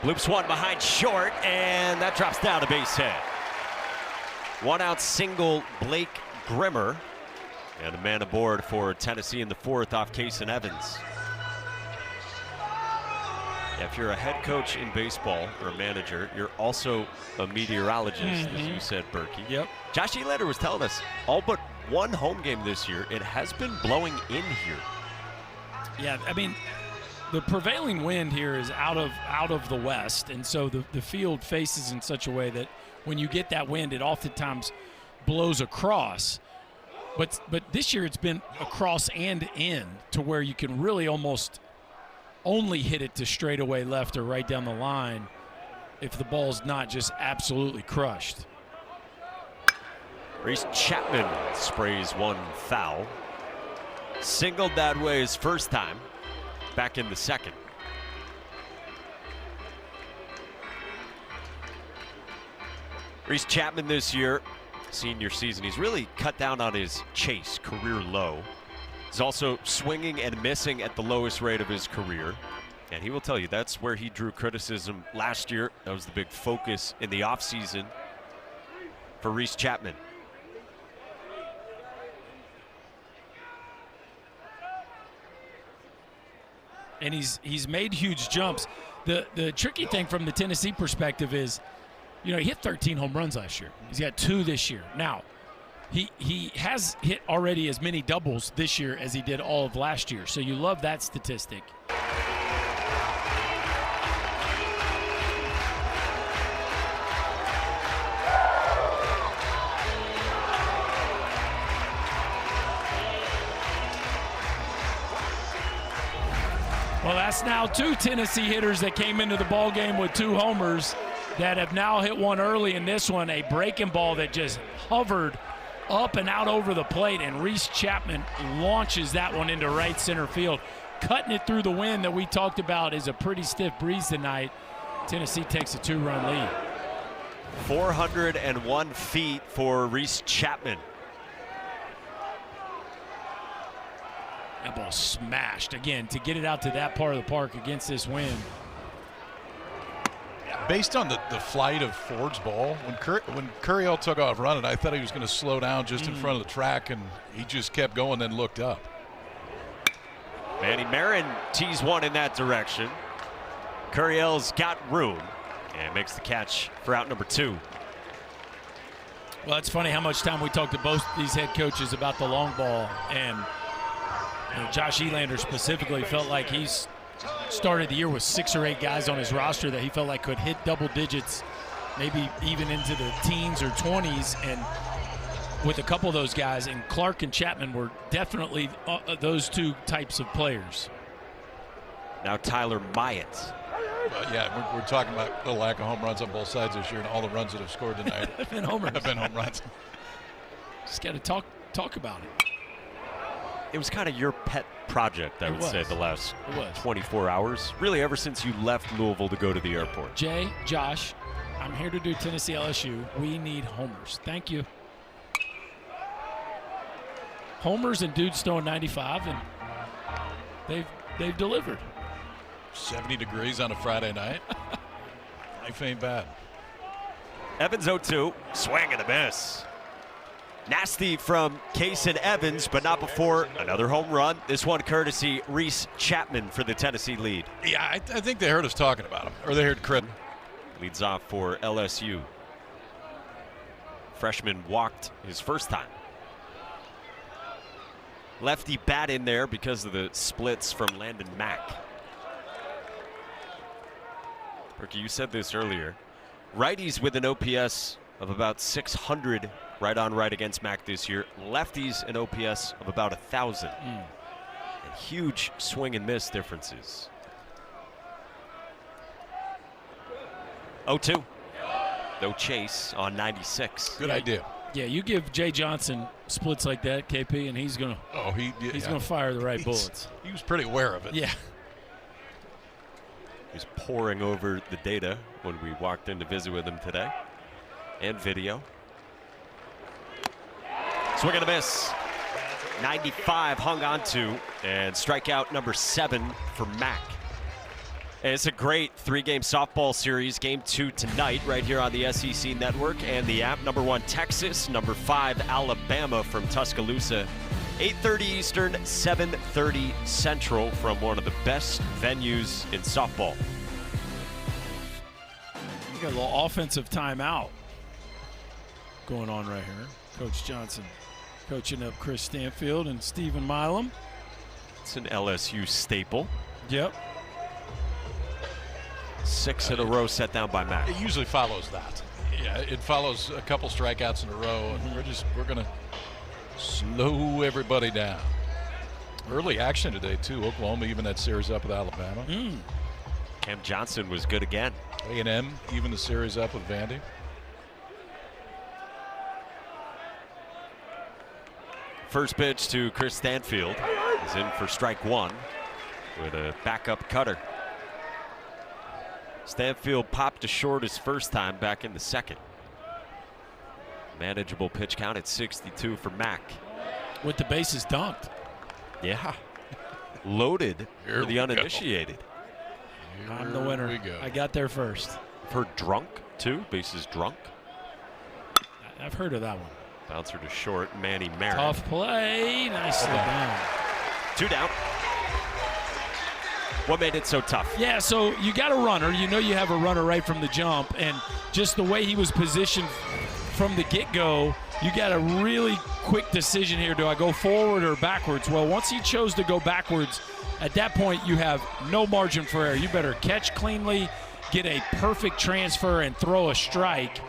Bloops one behind short, and that drops down a base hit. One-out single, Blake Grimmer. And a man aboard for Tennessee in the fourth off Case and Evans. Yeah, if you're a head coach in baseball or a manager, you're also a meteorologist, as you said, Berkey. Yep. Josh Elander was telling us all but one home game this year, it has been blowing in here. Yeah, I mean, the prevailing wind here is out of the west, and so the field faces in such a way that when you get that wind, it oftentimes blows across. But this year it's been across and in to where you can really almost only hit it to straightaway left or right down the line if the ball's not just absolutely crushed. Reese Chapman sprays one foul. Singled that way his first time, back in the second. Reese Chapman this year, senior season, he's really cut down on his chase, career low. He's also swinging and missing at the lowest rate of his career. And he will tell you that's where he drew criticism last year. That was the big focus in the offseason for Reese Chapman. And he's made huge jumps. The tricky thing from the Tennessee perspective is, you know, he hit 13 home runs last year. He's got 2 this year. Now, he has hit already as many doubles this year as he did all of last year. So you love that statistic. Well, that's now 2 Tennessee hitters that came into the ball game with 2 homers that have now hit one early in this one, a breaking ball that just hovered up and out over the plate, and Reese Chapman launches that one into right center field. Cutting it through the wind that we talked about is a pretty stiff breeze tonight. Tennessee takes a 2-run lead. 401 feet for Reese Chapman. That ball smashed again to get it out to that part of the park against this wind. Based on the flight of Ford's ball, when Curiel took off running, I thought he was going to slow down just in front of the track, and he just kept going, then looked up. Manny Marin tees one in that direction. Curiel's got room and makes the catch for out number 2. Well, it's funny how much time we talked to both these head coaches about the long ball, and you know, Josh Elander specifically felt like he's started the year with 6 or 8 guys on his roster that he felt like could hit double digits, maybe even into the teens or 20s, and with a couple of those guys, and Clark and Chapman were definitely those 2 types of players. Now Tyler Myatt. Well, yeah, we're talking about the lack of home runs on both sides this year, and all the runs that have scored tonight have been homers. Have been home runs. Just got to talk about it. It was kind of your pet project, I would say, the last 24 hours. Really, ever since you left Louisville to go to the airport. Jay, Josh, I'm here to do Tennessee LSU. We need homers. Thank you. Homers and dudes throwing 95, and they've delivered. 70 degrees on a Friday night. Life ain't bad. Evans 0-2, swing and a miss. Nasty from Case and Evans, but not before another home run. This one courtesy Reese Chapman for the Tennessee lead. Yeah, I think they heard us talking about him, or they heard credit. Leads off for LSU. Freshman walked his first time. Lefty bat in there because of the splits from Landon Mack. Berkey, you said this earlier. Righties with an OPS of about 600 right on right against Mack this year. Lefties an OPS of about 1,000. And huge swing and miss differences. 0-2. No chase on 96. Good idea. Yeah, you give Jay Johnson splits like that, KP, and he's gonna gonna fire the right bullets. He was pretty aware of it. Yeah. He's poring over the data when we walked in to visit with him today, and video. Swing and a miss. 95 hung on to, and strikeout number 7 for Mack. And it's a great 3-game softball series. Game 2 tonight right here on the SEC Network and the app. Number 1 Texas, number 5 Alabama from Tuscaloosa. 8:30 Eastern, 7:30 Central from one of the best venues in softball. We got a little offensive timeout going on right here. Coach Johnson coaching up Chris Stanfield and Stephen Milam. It's an LSU staple. Yep. 6 in a row set down by Mack. It usually follows that. Yeah, it follows a couple strikeouts in a row, and we're gonna slow everybody down. Early action today too. Oklahoma even that series up with Alabama. Cam Johnson was good again. A&M even the series up with Vandy. First pitch to Chris Stanfield is in for strike 1 with a backup cutter. Stanfield popped to short his first time back in the second. Manageable pitch count at 62 for Mack. With the bases dumped. Yeah. Loaded Here for the we uninitiated. I'm the winner. Here we go. I got there first. I've heard drunk too. Bases drunk. I've heard of that one. Bouncer to short. Manny Marin. Tough play. Nicely done. 2 down. What made it so tough? Yeah, so you got a runner. You know you have a runner right from the jump, and just the way he was positioned from the get-go, you got a really quick decision here. Do I go forward or backwards? Well, once he chose to go backwards, at that point you have no margin for error. You better catch cleanly, get a perfect transfer, and throw a strike.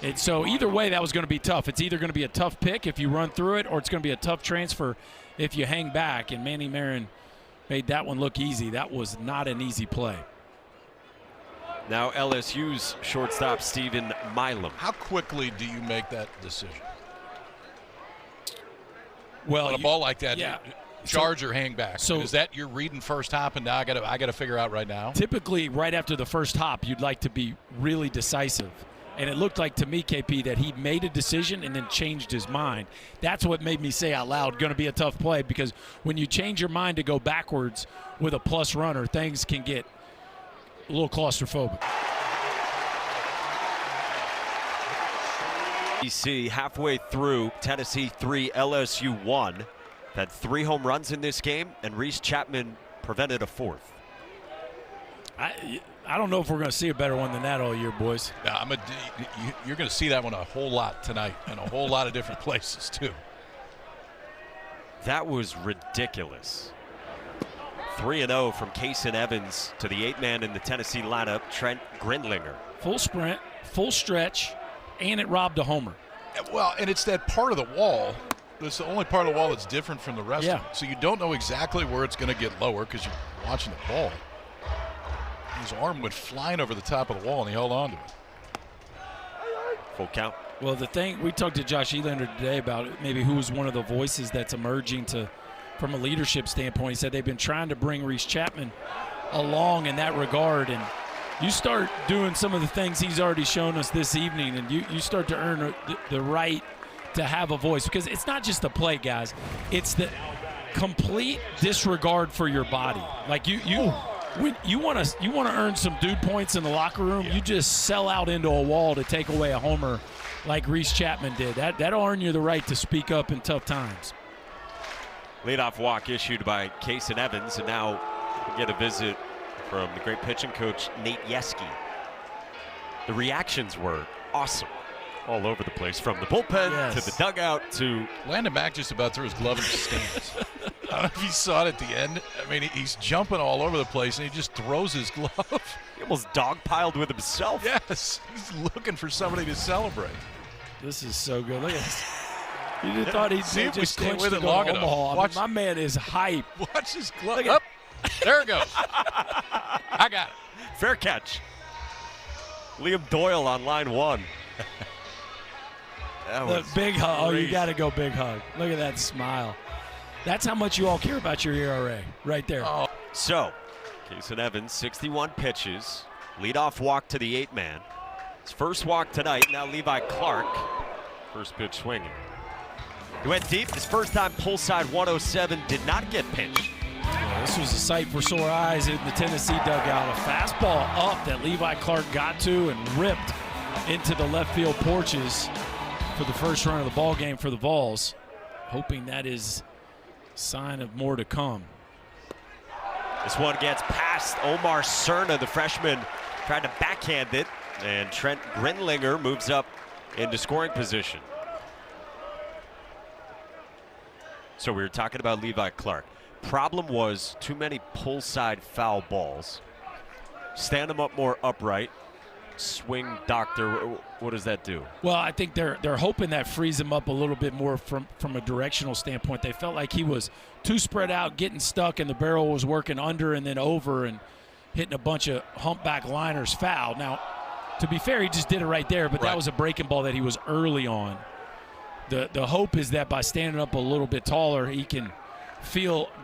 And so either way, that was going to be tough. It's either going to be a tough pick if you run through it, or it's going to be a tough transfer if you hang back. And Manny Marin made that one look easy. That was not an easy play. Now LSU's shortstop Stephen Milam. How quickly do you make that decision? Well, On a ball like that, yeah. charge or hang back. So is that you're reading first hop and now I got to figure out right now? Typically, right after the first hop, you'd like to be really decisive. And it looked like to me, KP, that he made a decision and then changed his mind. That's what made me say out loud, going to be a tough play, because when you change your mind to go backwards with a plus runner, things can get a little claustrophobic. SEC halfway through, Tennessee 3, LSU 1. Had 3 home runs in this game, and Reese Chapman prevented a 4th. I don't know if we're going to see a better one than that all year, boys. Yeah, you're going to see that one a whole lot tonight in a whole lot of different places, too. That was ridiculous. 3-0 from Kason Evans to the 8-man in the Tennessee lineup, Trent Grindlinger. Full sprint, full stretch, and it robbed a homer. Well, and it's that part of the wall. It's the only part of the wall that's different from the rest of it. So you don't know exactly where it's going to get lower because you're watching the ball. His arm went flying over the top of the wall, and he held on to it. Full count. Well, the thing, we talked to Josh Elander today about maybe who was one of the voices that's emerging from a leadership standpoint. He said they've been trying to bring Reese Chapman along in that regard, and you start doing some of the things he's already shown us this evening, and you start to earn the right to have a voice, because it's not just the play, guys. It's the complete disregard for your body. Like when you want to earn some dude points in the locker room, you just sell out into a wall to take away a homer like Reese Chapman did. That'll earn you the right to speak up in tough times. Leadoff walk issued by Kason Evans, and now we get a visit from the great pitching coach Nate Yeski. The reactions were awesome all over the place, from the bullpen to the dugout to Landon Mack just about threw his glove in the stands. I don't know if you saw it at the end. I mean, he's jumping all over the place, and he just throws his glove. He almost dogpiled with himself. Yes, he's looking for somebody to celebrate. This is so good. Look at this. You just thought he'd See if we just stay clinched with to it go long to enough. Omaha. I mean, Watch- my man is hype. Watch his glove. Look at- Up. There it goes. I got it. Fair catch. Liam Doyle on line one. That The was big hug. Oh, you crazy. got to go big hug. Look at that smile. That's how much you all care about your ERA right there. Oh. So, Kason Evans, 61 pitches. Leadoff walk to the 8-man. His first walk tonight. Now Levi Clark. First pitch swinging. He went deep. His first time pull side 107. Did not get pinched. Yeah, this was a sight for sore eyes in the Tennessee dugout. A fastball up that Levi Clark got to and ripped into the left field porches for the first run of the ball game for the Vols. Hoping that is a sign of more to come. This one gets past Omar Cerna, the freshman, tried to backhand it, and Trent Grenlinger moves up into scoring position. So we were talking about Levi Clark. Problem was too many pull side foul balls. Stand him up more upright. Swing doctor. What does that do? Well, I think they're hoping that frees him up a little bit more from a directional standpoint. They felt like he was too spread out, getting stuck, and the barrel was working under and then over and hitting a bunch of humpback liners foul. Now, to be fair, he just did it right there, but that was a breaking ball that he was early on. The hope is that by standing up a little bit taller, he can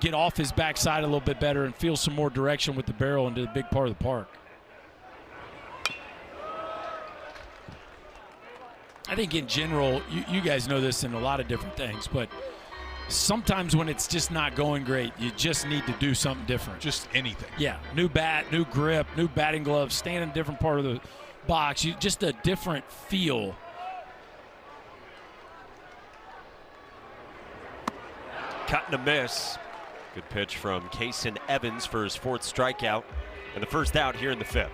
get off his backside a little bit better and feel some more direction with the barrel into the big part of the park. I think in general, you guys know this in a lot of different things, but sometimes when it's just not going great, you just need to do something different. Just anything. Yeah, new bat, new grip, new batting gloves, stand in a different part of the box. Just a different feel. Cut and a miss. Good pitch from Kason Evans for his 4th strikeout and the first out here in the 5th.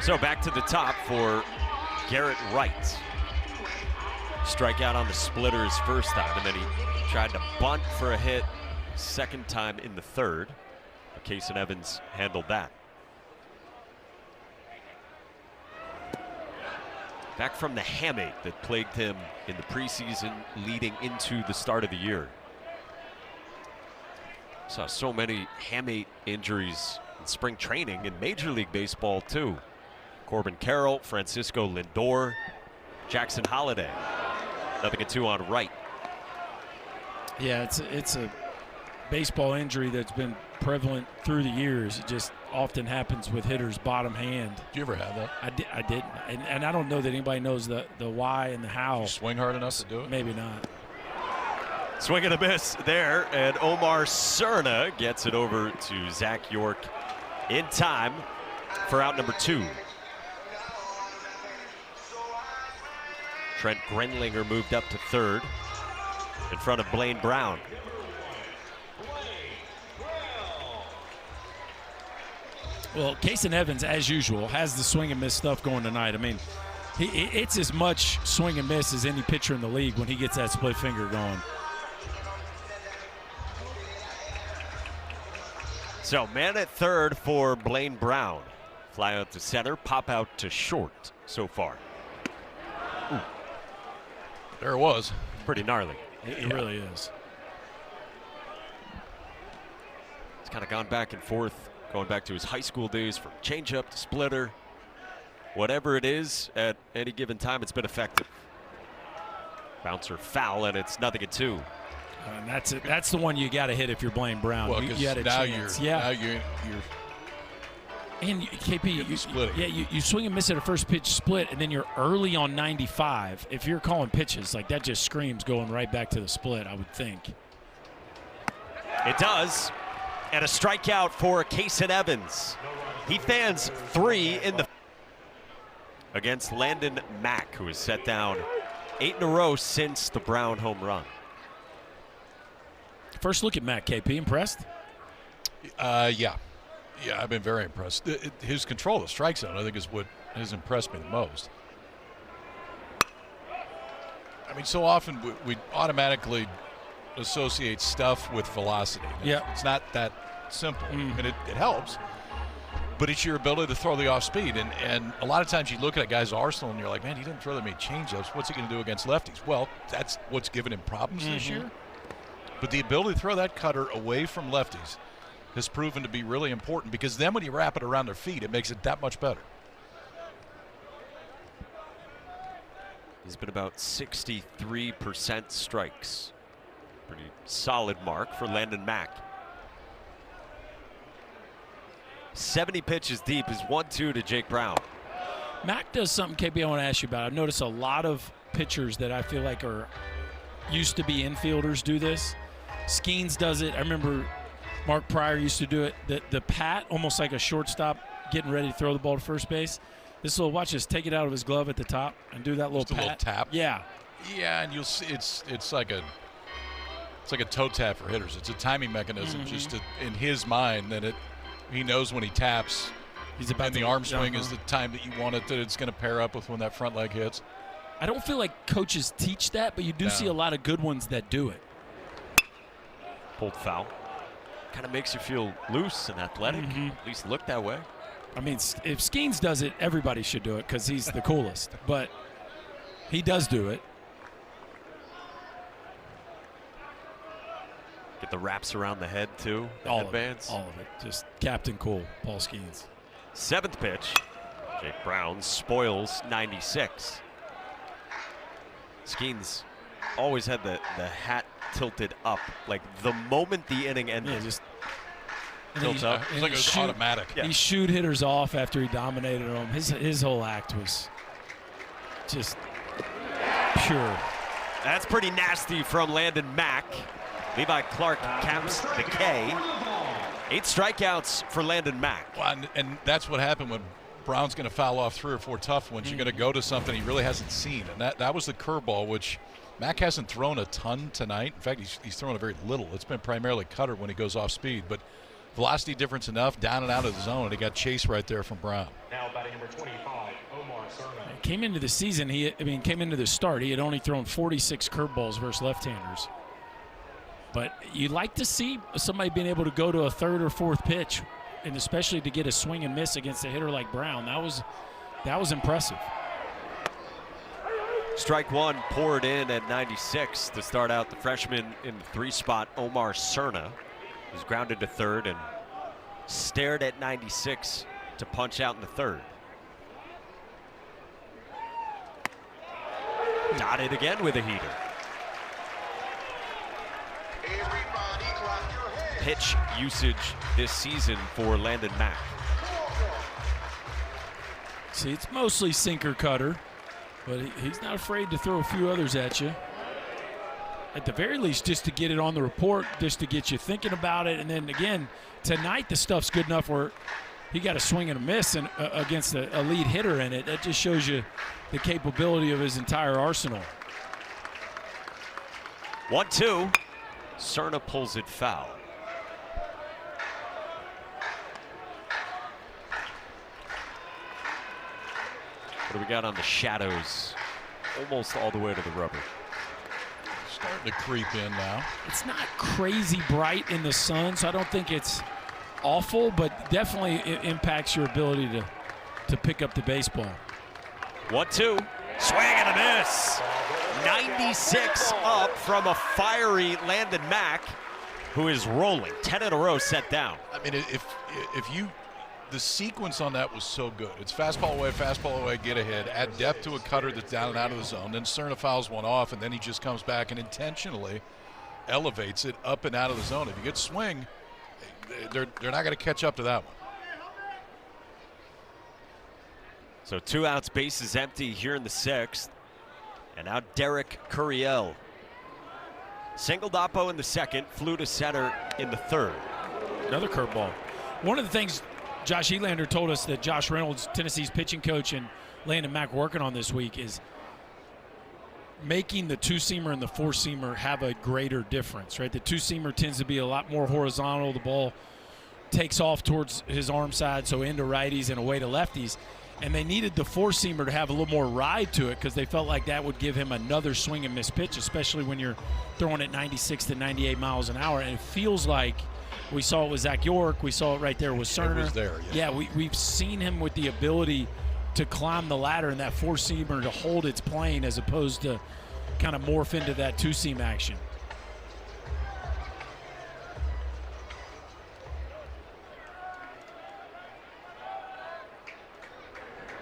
So back to the top for Garrett Wright. Strikeout on the splitter his first time, and then he tried to bunt for a hit second time in the 3rd. But Kason Evans handled that. Back from the hamate that plagued him in the preseason leading into the start of the year. Saw so many hamate injuries in spring training in Major League Baseball too. Corbin Carroll, Francisco Lindor, Jackson Holliday. 0-2 on Wright. Yeah, it's a baseball injury that's been prevalent through the years. It just often happens with hitters' bottom hand. Did you ever have that? I didn't, and I don't know that anybody knows the why and the how. Did you swing hard enough to do it? Maybe not. Swing and a miss there, and Omar Cerna gets it over to Zach York in time for out number 2. Trent Grenlinger moved up to 3rd in front of Blaine Brown. Well, Kason Evans, as usual, has the swing and miss stuff going tonight. I mean, it's as much swing and miss as any pitcher in the league when he gets that split finger going. So man at 3rd for Blaine Brown. Fly out to center, pop out to short so far. Ooh. There it was. Pretty gnarly. It really is. It's kind of gone back and forth, going back to his high school days from changeup to splitter. Whatever it is, at any given time, it's been effective. Bouncer foul, and it's 0-2. And that's it. That's the one you got to hit if you're Blaine Brown. Well, you had a now chance. now you're And KP, splitting. you swing and miss at a first pitch split, and then you're early on 95. If you're calling pitches, like that just screams going right back to the split, I would think. It does. And a strikeout for Kason Evans. He fans 3 in the against Landon Mack, who has set down 8 in a row since the Brown home run. First look at Matt, KP. Impressed? Yeah, I've been very impressed. His control of the strike zone, I think, is what has impressed me the most. I mean, so often we automatically associate stuff with velocity. Yeah. It's not that simple. And it helps. But it's your ability to throw the off speed. And a lot of times you look at a guy's arsenal and you're like, man, he didn't throw that many changeups. What's he going to do against lefties? Well, that's what's given him problems this year. But the ability to throw that cutter away from lefties has proven to be really important, because then when you wrap it around their feet, it makes it that much better. He's been about 63% strikes. Pretty solid mark for Landon Mack. 70 pitches deep is 1-2 to Jake Brown. Mack does something, KB, I want to ask you about. I've noticed a lot of pitchers that I feel like are used to be infielders do this. Skeens does it. I remember Mark Pryor used to do it. The pat, almost like a shortstop getting ready to throw the ball to first base. This little, watch this, take it out of his glove at the top and do that little pat. A little tap. Yeah. Yeah, and you'll see it's like a toe tap for hitters. It's a timing mechanism, just in his mind that he knows when he taps. He's about and the arm swing is the time that you want it, that it's going to pair up with when that front leg hits. I don't feel like coaches teach that, but you do see a lot of good ones that do it. Pulled foul. Kind of makes you feel loose and athletic. At least look that way. I mean, if Skeens does it, everybody should do it because he's the coolest. But he does do it. Get the wraps around the head, too. All of it. Just Captain Cool, Paul Skeens. 7th pitch. Jake Brown spoils 96. Skeens always had the hat tilted up. Like the moment the inning ended, just tilts up. It's like it was automatic. He shoot hitters off after he dominated them. His whole act was just pure. That's pretty nasty from Landon Mack. Levi Clark caps the K. 8 strikeouts for Landon Mack. Well, and that's what happened when Brown's going to foul off 3 or 4 tough ones. You're going to go to something he really hasn't seen. And that was the curveball, which Mack hasn't thrown a ton tonight. In fact, he's thrown a very little. It's been primarily cutter when he goes off speed. But velocity difference enough, down and out of the zone, and he got chased right there from Brown. Now batting number 25, Omar Cerna. Came into the season, came into the start, he had only thrown 46 curveballs versus left-handers. But you'd like to see somebody being able to go to a 3rd or 4th pitch, and especially to get a swing and miss against a hitter like Brown. That was impressive. Strike one poured in at 96 to start out the freshman in the 3 spot, Omar Cerna, who's grounded to 3rd and stared at 96 to punch out in the 3rd. Dotted again with a heater. Pitch usage this season for Landon Mack. See, it's mostly sinker cutter, but he's not afraid to throw a few others at you. At the very least, just to get it on the report, just to get you thinking about it. And then again, tonight the stuff's good enough where he got a swing and a miss and against a lead hitter in it. That just shows you the capability of his entire arsenal. 1-2. Cerna pulls it foul. What do we got on the shadows? Almost all the way to the rubber. Starting to creep in now. It's not crazy bright in the sun, so I don't think it's awful, but definitely it impacts your ability to pick up the baseball. 1-2. Swing and a miss. 96 up from a fiery Landon Mack, who is rolling. 10 in a row set down. I mean, if you, the sequence on that was so good. It's fastball away, get ahead, add depth to a cutter that's down and out of the zone. Then Cerna fouls one off, and then he just comes back and intentionally elevates it up and out of the zone. If you get swing, they're not going to catch up to that one. So 2 outs, bases empty here in the 6th. And now Derek Curiel. Singled Oppo in the 2nd, flew to center in the 3rd. Another curveball. One of the things Josh Elander told us that Josh Reynolds, Tennessee's pitching coach, and Landon Mack working on this week is making the 2-seamer and the 4-seamer have a greater difference, right? The 2-seamer tends to be a lot more horizontal. The ball takes off towards his arm side, so into righties and away to lefties. And they needed the 4-seamer to have a little more ride to it because they felt like that would give him another swing and miss pitch, especially when you're throwing at 96 to 98 miles an hour. And it feels like We saw it with Zach York. We saw it right there with Cerner. It was there, yeah. We've seen him with the ability to climb the ladder and that four-seamer to hold its plane as opposed to kind of morph into that two-seam action.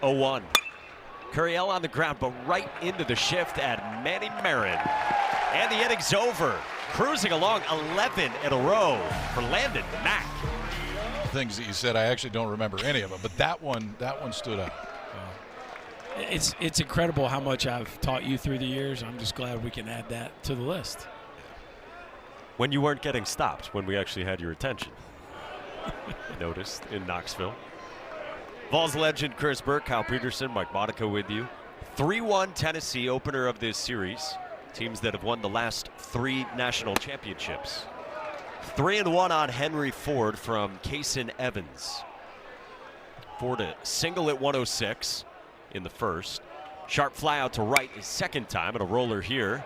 Oh, 1. Curiel on the ground, but right into the shift at Manny Marin. And the inning's over. Cruising along 11 in a row for Landon Mack. Things that you said, I actually don't remember any of them, but that one stood out. It's incredible how much I've taught you through the years. I'm just glad we can add that to the list. When you weren't getting stopped, when we actually had your attention. Noticed in Knoxville. Vols legend Chris Burke, Kyle Peterson, Mike Monaco with you. 3-1 Tennessee, opener of this series. Teams that have won the last 3 national championships. 3-1 on Henry Ford from Kason Evans. Ford a single at 106 in the first. Sharp fly out to right his second time, and a roller here.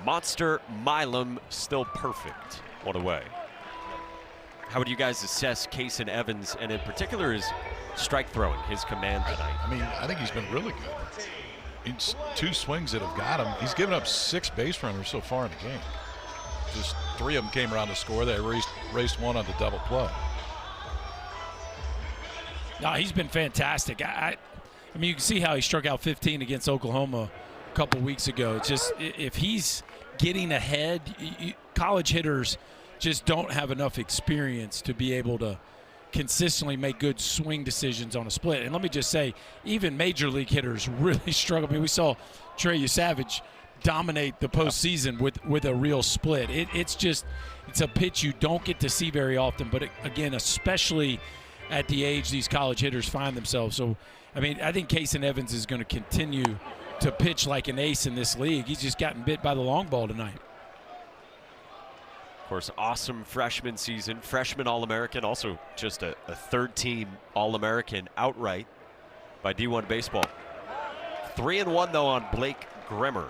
Monster Milam still perfect. One away. How would you guys assess Kason Evans, and in particular his strike throwing, his command tonight? I mean, I think he's been really good. It's 2 swings that have got him. He's given up 6 base runners so far in the game. Just 3 of them came around to score. They raced 1 on the double play. No, he's been fantastic. I mean, you can see how he struck out 15 against Oklahoma a couple weeks ago. It's just if he's getting ahead, college hitters just don't have enough experience to be able to consistently make good swing decisions on a split. And let me just say, even major league hitters really struggle. I mean, we saw Trey Savage dominate the postseason with a real split. It's a pitch you don't get to see very often, but again, especially at the age these college hitters find themselves. So, I mean, I think Kason Evans is going to continue to pitch like an ace in this league. He's just gotten bit by the long ball tonight. Of course, awesome freshman season, freshman All-American, also just a third-team All-American outright by D1 Baseball. 3-1 though on Blake Grimmer.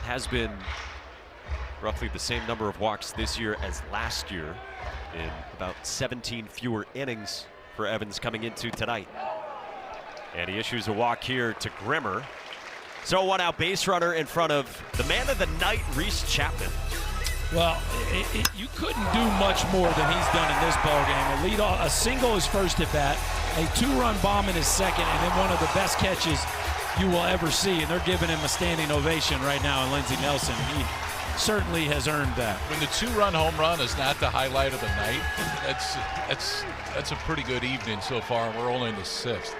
Has been roughly the same number of walks this year as last year, in about 17 fewer innings for Evans coming into tonight. And he issues a walk here to Grimmer. So 1 out base runner in front of the man of the night, Reese Chapman. Well, you couldn't do much more than he's done in this ballgame. A single his first at bat, a 2-run bomb in his second, and then one of the best catches you will ever see. And they're giving him a standing ovation right now in Lindsey Nelson. He certainly has earned that. When the 2-run home run is not the highlight of the night, that's a pretty good evening so far, and we're only in the 6th.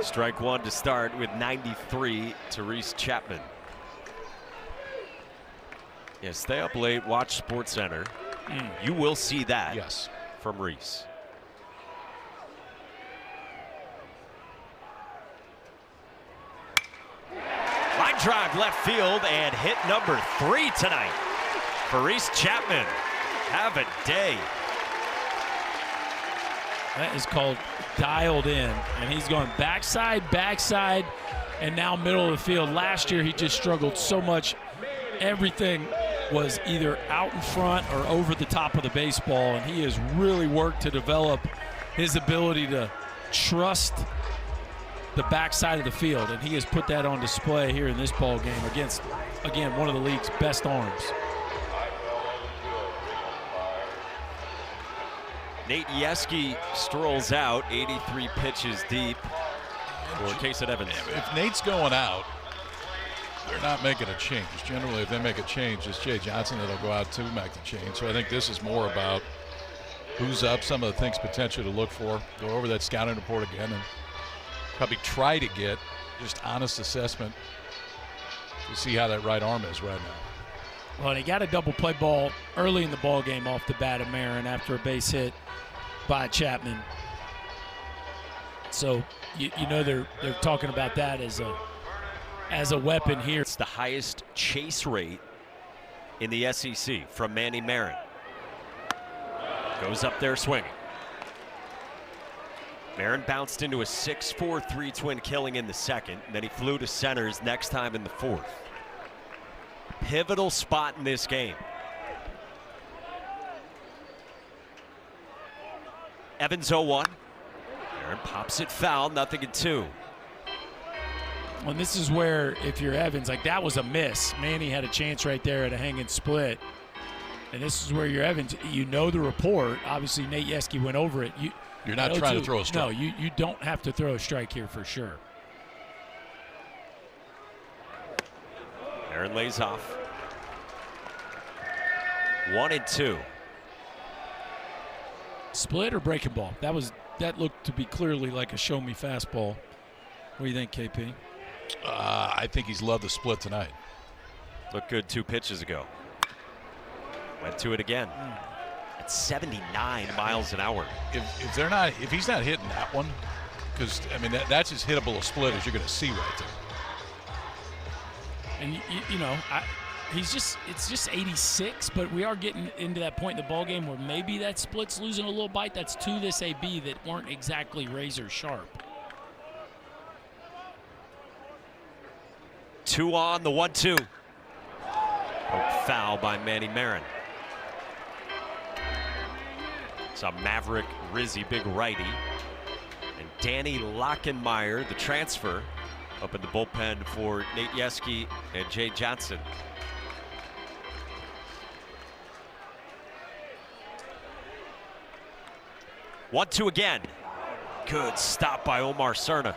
Strike 1 to start with 93 to Reese Chapman. Yeah, stay up late, watch SportsCenter. You will see that from Reese. Line drive left field and hit number 3 tonight for Reese Chapman. Have a day. That is called dialed in, and he's going backside, and now middle of the field. Last year he just struggled so much. Everything was either out in front or over the top of the baseball, and he has really worked to develop his ability to trust the backside of the field, and he has put that on display here in this ball game against, again, one of the league's best arms. Nate Yeski strolls out, 83 pitches deep for Kason Evans. If Nate's going out, they're not making a change. Generally, if they make a change, it's Jay Johnson that'll go out to make the change. So I think this is more about who's up, some of the things potential to look for. Go over that scouting report again and probably try to get just honest assessment to see how that right arm is right now. Well, and he got a double play ball early in the ball game off the bat of Marin after a base hit by Chapman. So you know they're talking about that as a weapon here. It's the highest chase rate in the SEC from Manny Marin. Goes up there swinging. Marin bounced into a 6-4-3 twin killing in the second, and then he flew to centers next time in the fourth. Pivotal spot in this game. Evans 0-1. Marin pops it foul, 0-2. Well, this is where, if you're Evans, like that was a miss. Manny had a chance right there at a hanging split. And this is where you're Evans. You know the report. Obviously, Nate Yeske went over it. You're not trying to throw a strike. No, you don't have to throw a strike here for sure. Marin lays off. 1-2. Split or breaking ball? That looked to be clearly like a show me fastball. What do you think, KP? I think he's loved the split tonight. Looked good 2 pitches ago. Went to it again. At 79 miles an hour. If he's not hitting that one, because I mean that's as hittable a split as you're going to see right there. And it's just 86, but we are getting into that point in the ball game where maybe that split's losing a little bite. That's 2 this AB that weren't exactly razor sharp. 2 on the 1-2. Foul by Manny Marin. It's a Maverick Rizzi, big righty. And Danny Lockenmeyer, the transfer, up in the bullpen for Nate Yeske and Jay Johnson. 1-2 again. Good stop by Omar Cerna.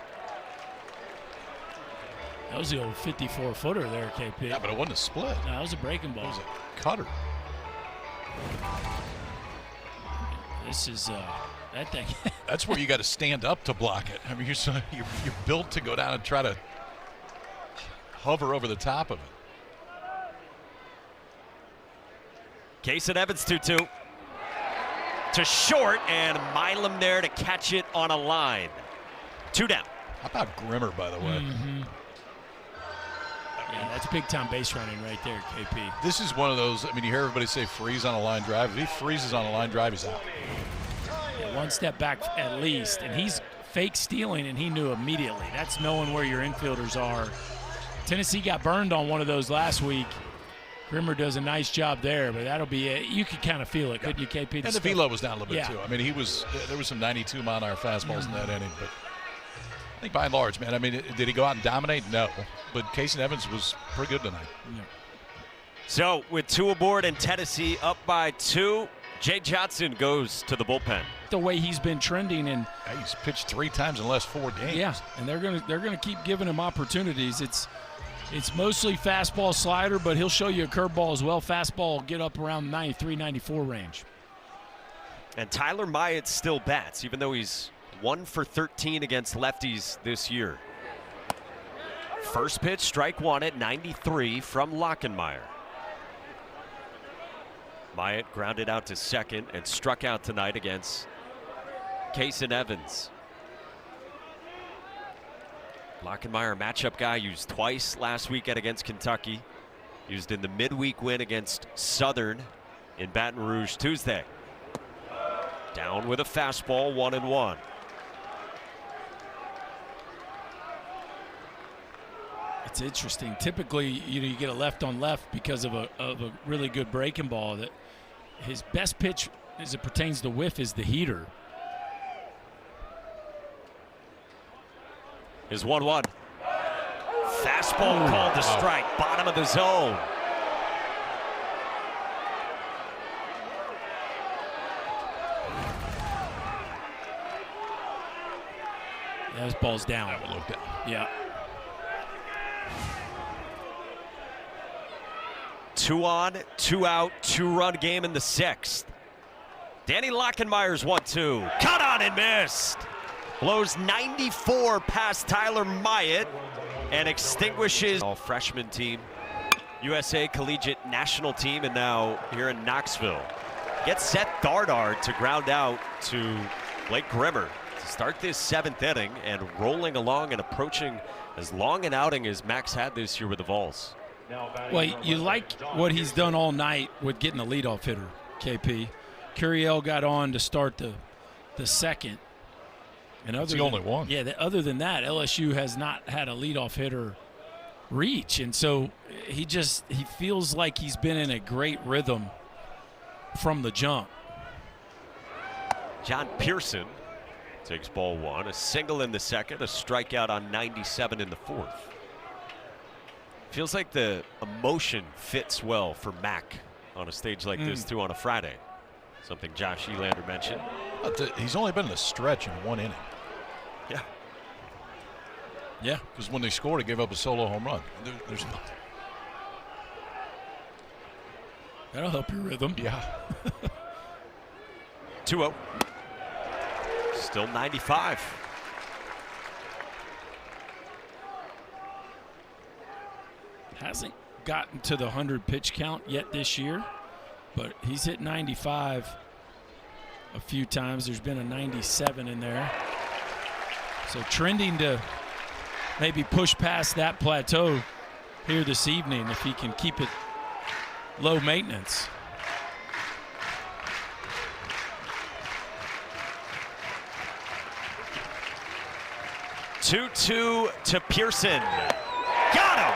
That was the old 54-footer there, KP. Yeah, but it wasn't a split. No, that was a breaking ball. It was a cutter. This is that thing. That's where you got to stand up to block it. I mean, you're built to go down and try to hover over the top of it. Case and Evans 2-2. To short, and Milam there to catch it on a line. 2 down. How about Grimmer, by the way? Mm-hmm. Yeah, that's big-time base running right there, KP. This is one of those, I mean, you hear everybody say freeze on a line drive. If he freezes on a line drive, he's out. Yeah, 1 step back at least, and he's fake stealing, and he knew immediately. That's knowing where your infielders are. Tennessee got burned on one of those last week. Grimmer does a nice job there, but that'll be it. You could kind of feel it, couldn't you, KP? And the velo was down a little bit, too. I mean, there was some 92-mile-an-hour fastballs in that inning, but I think by and large, man, I mean, did he go out and dominate? No. But Casey Evans was pretty good tonight. Yeah. So with 2 aboard and Tennessee up by 2, Jay Johnson goes to the bullpen. The way he's been trending, and He's pitched 3 times in the last 4 games. yeah, and they're gonna keep giving him opportunities. It's mostly fastball, slider, but he'll show you a curveball as well. Fastball will get up around 93, 94 range. And Tyler Myatt still bats, even though he's 1 for 13 against lefties this year. First pitch, strike 1 at 93 from Lockenmeyer. Myatt grounded out to second and struck out tonight against Case and Evans. Lockenmeyer, matchup guy, used twice last weekend against Kentucky. Used in the midweek win against Southern in Baton Rouge Tuesday. Down with a fastball, 1-1. It's interesting. Typically, you get a left on left because of a really good breaking ball. That his best pitch, as it pertains to whiff, is the heater. Is 1-1. Fastball called to strike, bottom of the zone. Yeah, this ball's down. That one looked down. Yeah. 2 on, 2 out, 2-run game in the 6th. Danny Lockenmeyer's 1-2. Cut on and missed. Blows 94 past Tyler Myatt and extinguishes all freshman team, USA Collegiate National Team, and now here in Knoxville. Gets Seth Dardar to ground out to Blake Grimmer to start this 7th inning, and rolling along and approaching as long an outing as Max had this year with the Vols. Well, you like what he's done all night with getting a leadoff hitter, KP. Curiel got on to start the 2nd. And That's the only one. Yeah, other than that, LSU has not had a leadoff hitter reach. And so he feels like he's been in a great rhythm from the jump. John Pearson takes ball one, a single in the second, a strikeout on 97 in the fourth. Feels like the emotion fits well for Mac on a stage like this, too, on a Friday. Something Josh Elander mentioned. He's only been in a stretch in one inning. Yeah. Yeah. Because when they scored, he gave up a solo home run. There's nothing. That'll help your rhythm. Yeah. 2-0. Still 95. Hasn't gotten to the 100 pitch count yet this year, but he's hit 95 a few times. There's been a 97 in there. So trending to maybe push past that plateau here this evening if he can keep it low maintenance. Two to Pearson. Got him!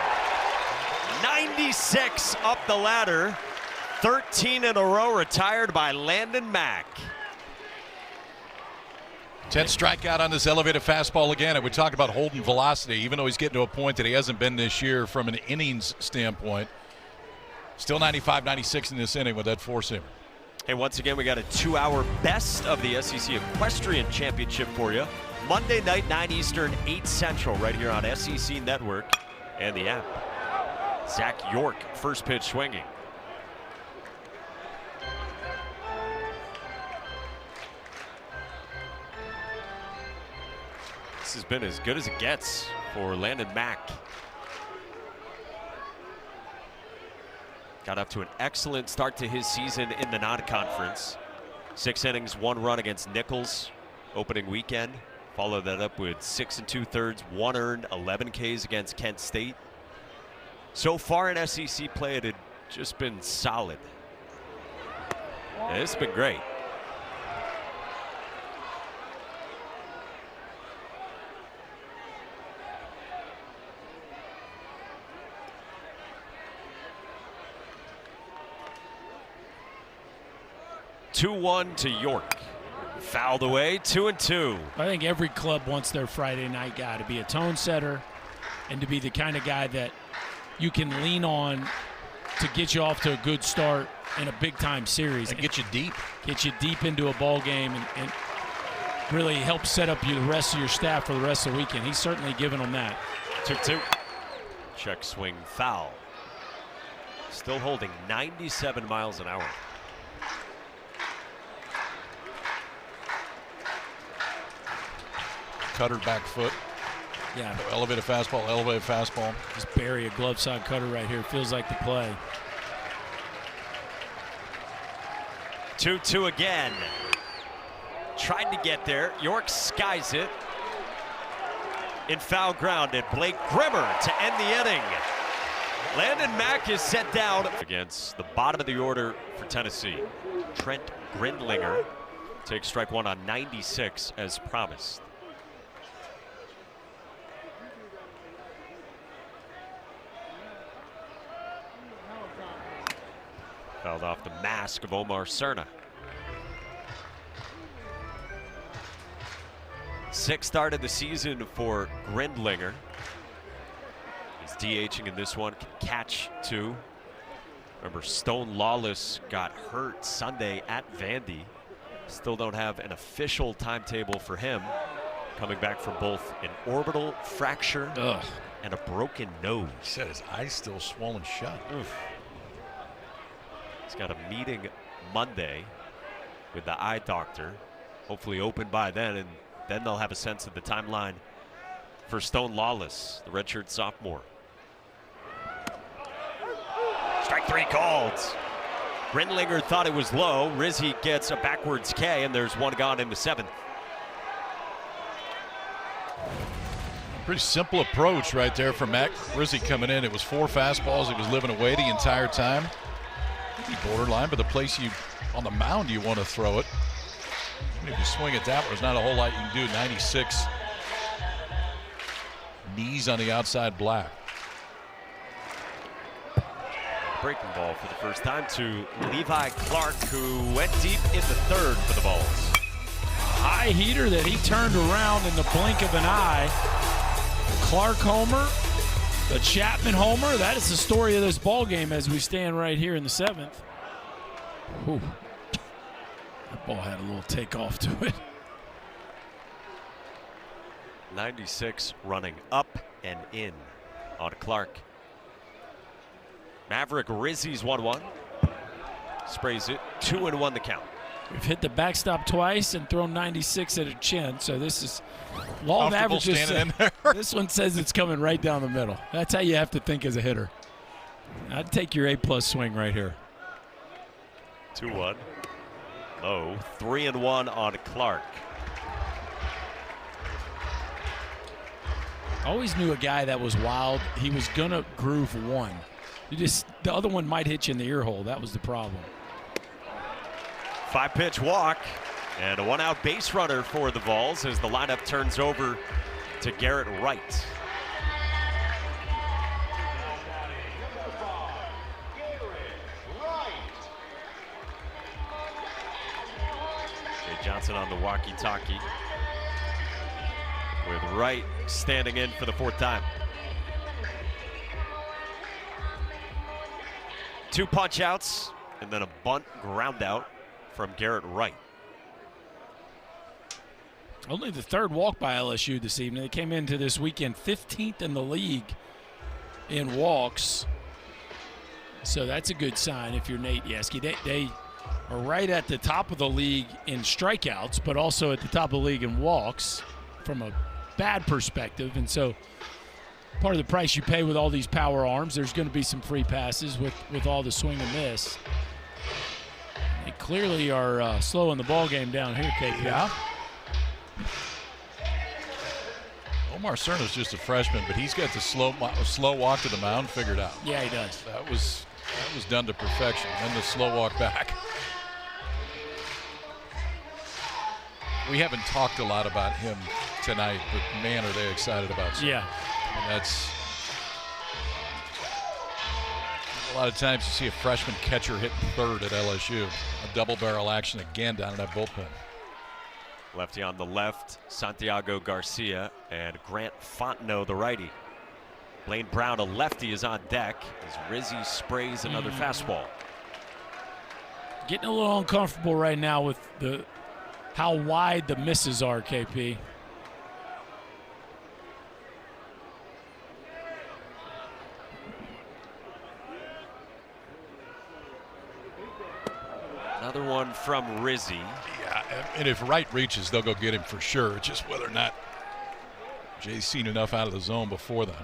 96 up the ladder. 13 in a row retired by Landon Mack. 10th strikeout on this elevated fastball again. And we talked about holding velocity, even though he's getting to a point that he hasn't been this year from an innings standpoint. Still 95, 96 in this inning with that four-seamer. Hey, once again, we got a 2-hour best of the SEC Equestrian Championship for you. Monday night, 9 Eastern, 8 Central, right here on SEC Network and the app. Zach York, first pitch swinging. This has been as good as it gets for Landon Mack. Got up to an excellent start to his season in the non-conference. 6 innings, 1 run against Nichols opening weekend. Followed that up with 6 2/3, 1 earned, 11 Ks against Kent State. So far in SEC play, it had just been solid. And it's been great. Two-one to York. Fouled away, 2-2. I think every club wants their Friday night guy to be a tone setter and to be the kind of guy that you can lean on to get you off to a good start in a big-time series. And get you deep. Get you deep into a ball game and really help set up the rest of your staff for the rest of the weekend. He's certainly given them that. 2-2. Check swing foul. Still holding 97 miles an hour. Cutter back foot. Yeah. Elevated fastball, elevated fastball. Just bury a glove side cutter right here. Feels like the play. 2-2 again. Tried to get there. York skies it. In foul ground at Blake Grimmer to end the inning. Landon Mack is set down against the bottom of the order for Tennessee. Trent Grindlinger takes strike one on 96 as promised. Fouled off the mask of Omar Cerna. 6th start of the season for Grindlinger. He's DHing in this one, can catch 2. Remember, Stone Lawless got hurt Sunday at Vandy. Still don't have an official timetable for him. Coming back from both an orbital fracture and a broken nose. He said his eye's still swollen shut. Oof. He's got a meeting Monday with the eye doctor. Hopefully open by then, and then they'll have a sense of the timeline for Stone Lawless, the redshirt sophomore. Strike 3 called. Grindlinger thought it was low. Rizzi gets a backwards K, and there's one gone in the 7th. Pretty simple approach right there for Mac Rizzi coming in. It was 4 fastballs. He was living away the entire time. Borderline, but the place on the mound you want to throw it. Even if you swing it that way, there's not a whole lot you can do. 96 knees on the outside black. Breaking ball for the first time to Levi Clark, who went deep in the third for the Vols. High heater that he turned around in the blink of an eye. Clark homer, the Chapman homer. That is the story of this ball game as we stand right here in the 7th. Whew. That ball had a little takeoff to it. 96 running up and in on Clark. Maverick Rizzi's 1-1. Sprays it, 2-1 the count. We've hit the backstop twice and thrown 96 at a chin, so this is law of averages. This one says it's coming right down the middle. That's how you have to think as a hitter. I'd take your A+ swing right here. 2-1. Low, 3-1 on Clark. Always knew a guy that was wild. He was gonna groove one. The other one might hit you in the ear hole. That was the problem. 5-pitch walk and a 1-out base runner for the Vols as the lineup turns over to Garrett Wright. Jay Johnson on the walkie-talkie with Wright standing in for the 4th time. 2 punch outs and then a bunt ground out from Garrett Wright. Only the 3rd walk by LSU this evening. They came into this weekend 15th in the league in walks. So that's a good sign if you're Nate Yeske. They are right at the top of the league in strikeouts, but also at the top of the league in walks from a bad perspective. And so part of the price you pay with all these power arms, there's going to be some free passes with all the swing and miss. They clearly are slowing the ball game down here, KP. Yeah. Omar Cerna's just a freshman, but he's got the slow walk to the mound figured out. Yeah, he does. That was done to perfection. And the slow walk back. We haven't talked a lot about him tonight, but man, are they excited about Cerna. Yeah. And that's a lot of times you see a freshman catcher hitting 3rd at LSU. A double barrel action again down in that bullpen. Lefty on the left, Santiago Garcia, and Grant Fontenot, the righty. Blaine Brown, a lefty, is on deck as Rizzi sprays another fastball. Getting a little uncomfortable right now with how wide the misses are, KP. Another one from Rizzi. Yeah, and if Wright reaches, they'll go get him for sure. It's just whether or not Jay's seen enough out of the zone before then.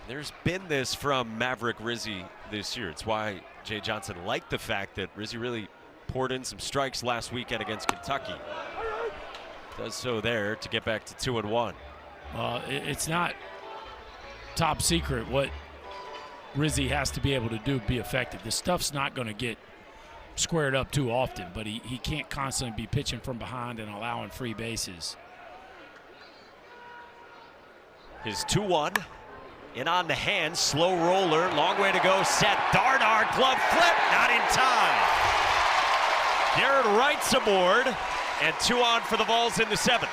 There's been this from Maverick Rizzi this year. It's why Jay Johnson liked the fact that Rizzi really poured in some strikes last weekend against Kentucky. Does so there to get back to 2-1. It's not top secret what Rizzi has to be able to do to be effective. This stuff's not going to get squared up too often, but he can't constantly be pitching from behind and allowing free bases. His 2-1. In on the hand, slow roller, long way to go, set, Dardar, glove flip, not in time. Garrett Wright's aboard, and 2 on for the Vols in the 7th.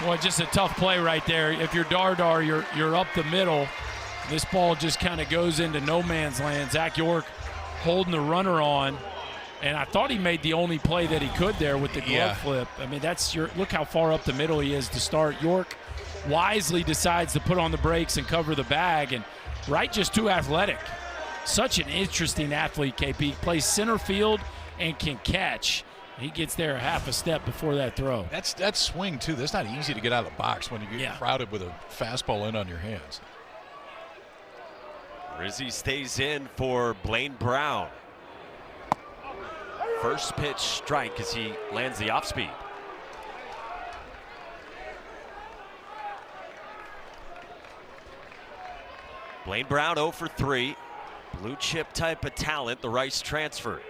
Boy, just a tough play right there. If you're Dardar, you're up the middle. This ball just kind of goes into no man's land. Zach York holding the runner on, and I thought he made the only play that he could there with the glove flip. I mean, look how far up the middle he is to start. York wisely decides to put on the brakes and cover the bag, and Wright just too athletic. Such an interesting athlete, KP. Plays center field and can catch. He gets there a half a step before that throw. That's swing too. That's not easy to get out of the box when you get crowded with a fastball in on your hands. Rizzi stays in for Blaine Brown. First pitch strike as he lands the off speed. Blaine Brown 0 for 3. Blue chip type of talent, the Rice transfer.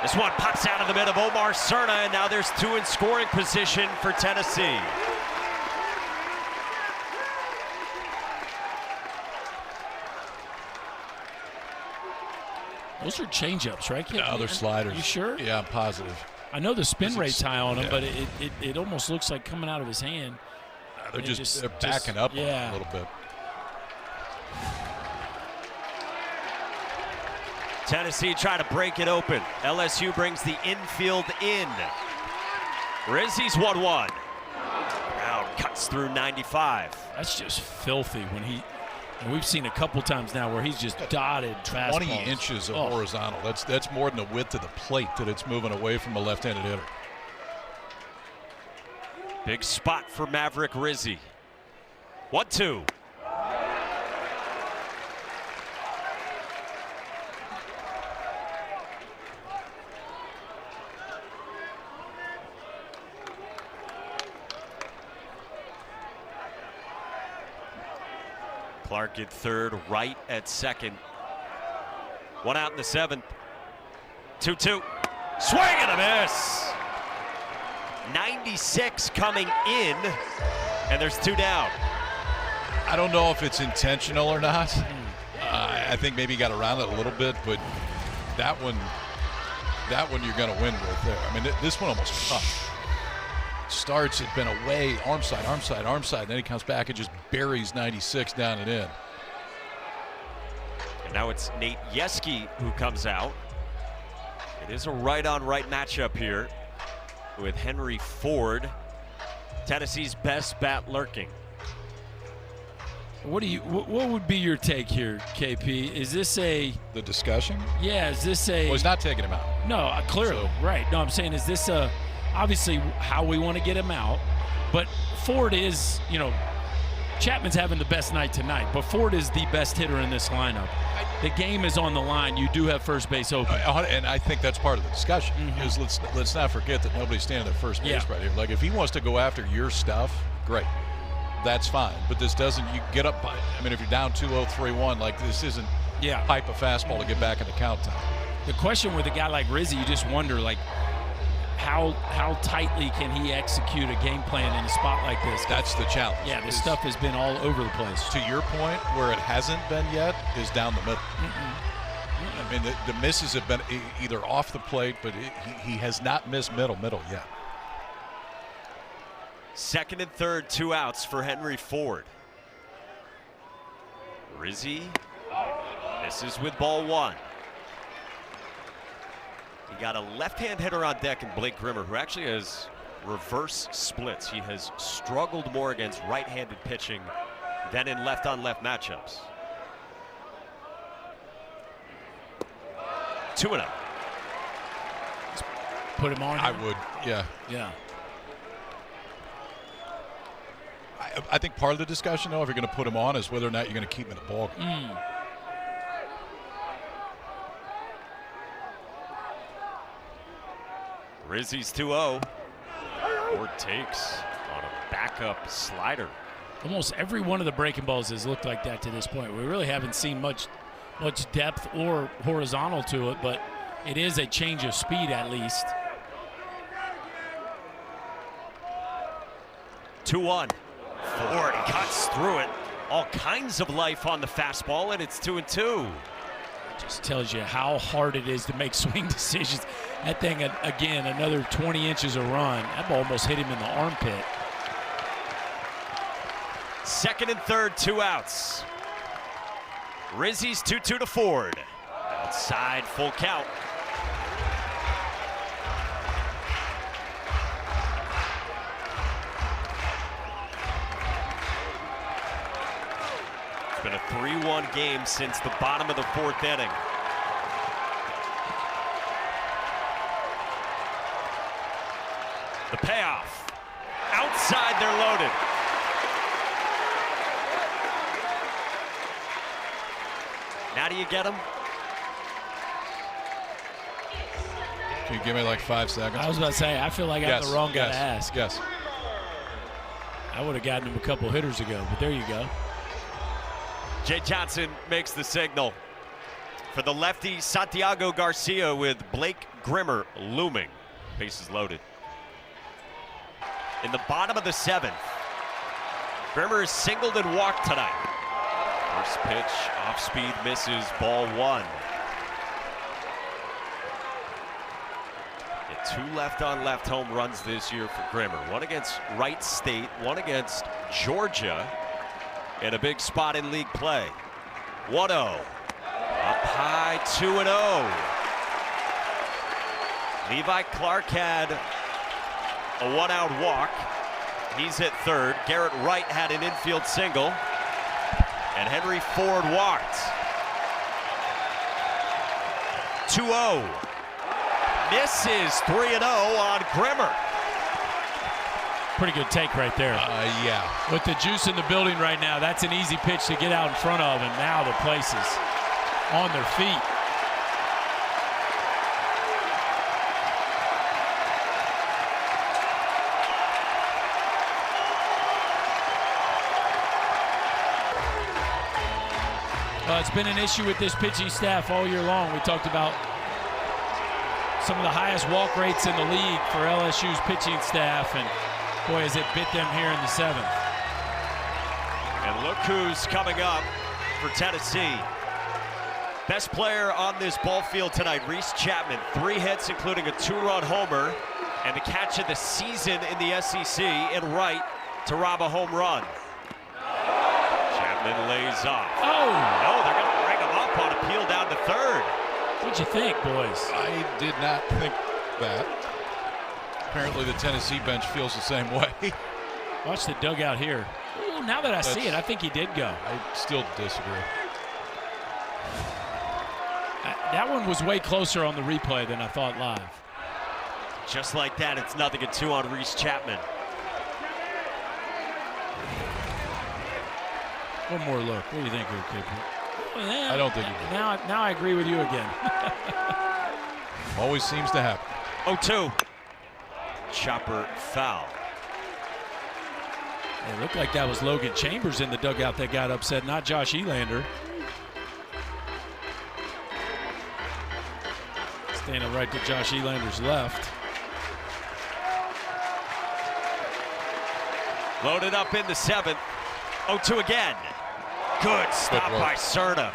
This one pops out of the mid of Omar Cerna, and now there's 2 in scoring position for Tennessee. Those are changeups, right? No, they're sliders. You sure? Yeah, I'm positive. I know the spin rate's high on him, but it almost looks like coming out of his hand. They're backing up a little bit. Tennessee try to break it open. LSU brings the infield in. Rizzi's 1-1. Brown cuts through 95. That's just filthy when and we've seen a couple times now where he's just dotted fastballs. 20 inches of horizontal. That's more than the width of the plate that it's moving away from a left-handed hitter. Big spot for Maverick Rizzi. 1-2. Clark at third, Wright at second. 1 out in the 7th. 2-2. Swing and a miss. 96 coming in, and there's 2 down. I don't know if it's intentional or not. I think maybe he got around it a little bit, but that one you're going to win with there. I mean, this one almost cut. Starts, it's been away, arm side, and then he comes back and just buries 96 down and in. And now it's Nate Yeski who comes out. It is a right-on-right matchup here with Henry Ford, Tennessee's best bat lurking. What would be your take here, KP? Is this the discussion? Yeah, is this Well, he's not taking him out. No, clearly, right. No, I'm saying, is this obviously how we want to get him out, but Ford is, Chapman's having the best night tonight, but Ford is the best hitter in this lineup. The game is on the line. You do have first base open. And I think that's part of the discussion, because let's not forget that nobody's standing at first base right here. Like, if he wants to go after your stuff, great. That's fine. But this doesn't, you get up by, I mean, if you're down 2-0, 3-1, like, this isn't pipe a fastball to get back in the count time. The question with a guy like Rizzi, you just wonder, like, how tightly can he execute a game plan in a spot like this? That's the challenge. Yeah, this stuff has been all over the place. To your point, where it hasn't been yet is down the middle. I mean, the misses have been either off the plate, but he has not missed middle yet. 2nd and 3rd, 2 outs for Henry Ford. Rizzi misses with ball 1. You got a left-hand hitter on deck in Blake Grimmer, who actually has reverse splits. He has struggled more against right-handed pitching than in left-on-left matchups. 2-0. Put him on. I would, yeah. Yeah. I think part of the discussion, though, if you're going to put him on, is whether or not you're going to keep him in the ball game. Rizzi's 2-0. Ford takes on a backup slider. Almost every one of the breaking balls has looked like that to this point. We really haven't seen much depth or horizontal to it, but it is a change of speed at least. 2-1. Ford cuts through it. All kinds of life on the fastball, and it's 2-2. Just tells you how hard it is to make swing decisions. That thing, again, another 20 inches of run. That ball almost hit him in the armpit. 2nd and 3rd, 2 outs. Rizzi's 2-2 to Ford. Outside, full count. It's been a 3-1 game since the bottom of the 4th inning. The payoff. Outside, they're loaded. Now do you get him? Can you give me like 5 seconds? I was about to say, I feel like I'm the wrong guy to ask. Yes. I would have gotten him a couple hitters ago, but there you go. Jay Johnson makes the signal for the lefty Santiago Garcia with Blake Grimmer looming. Bases loaded. In the bottom of the 7th, Grimmer is singled and walked tonight. First pitch, off speed, misses, ball 1. Two left-on-left home runs this year for Grimmer. One against Wright State, one against Georgia, in a big spot in league play. 1-0. Up high, 2-0. Levi Clark had a 1-out walk. He's at third. Garrett Wright had an infield single. And Henry Ford walked. 2-0. Misses 3-0 on Grimmer. Pretty good take right there. Yeah. With the juice in the building right now, that's an easy pitch to get out in front of, and now the place is on their feet. It's been an issue with this pitching staff all year long. We talked about some of the highest walk rates in the league for LSU's pitching staff, and boy, has it bit them here in the 7th. And look who's coming up for Tennessee. Best player on this ball field tonight, Reese Chapman. 3 hits, including a 2-run homer, and the catch of the season in the SEC in right to rob a home run. Chapman lays off. Oh! No, they're going to bring him up on appeal down to third. What'd you think, boys? I did not think that. Apparently the Tennessee bench feels the same way. Watch the dugout here. Ooh, now that I see it, I think he did go. I still disagree. That one was way closer on the replay than I thought live. Just like that, it's 0-2 on Reese Chapman. One more look. What do you think, Kip? I don't think he did. Now I agree with you again. Always seems to happen. 0-2. Chopper foul. It looked like that was Logan Chambers in the dugout that got upset, not Josh Elander. Standing right to Josh Elander's left. Loaded up in the 7th. 0-2 again. Good stop by Cerna.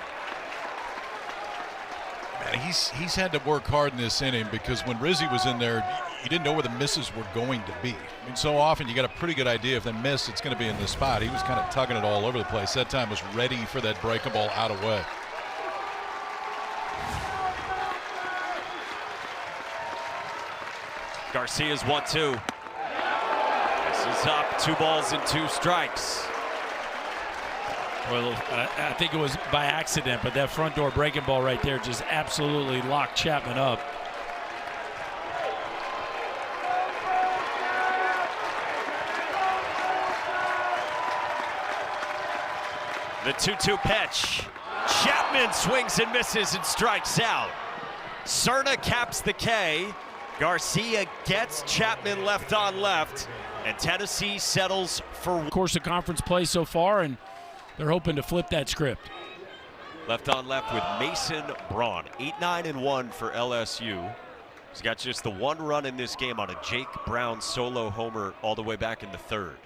Man, he's had to work hard in this inning because when Rizzi was in there, you didn't know where the misses were going to be. I mean, so often you got a pretty good idea if they miss, it's going to be in this spot. He was kind of tugging it all over the place. That time was ready for that breaking ball out of way. Garcia's 1-2. This is up, 2 balls and 2 strikes. Well, I think it was by accident, but that front door breaking ball right there just absolutely locked Chapman up. The 2-2 pitch. Chapman swings and misses and strikes out. Cerna caps the K. Garcia gets Chapman left on left, and Tennessee settles for course of conference play so far, and they're hoping to flip that script. left on left with Mason Braun. 8-9-1 for LSU. He's got just the 1 run in this game on a Jake Brown solo homer all the way back in the 3rd.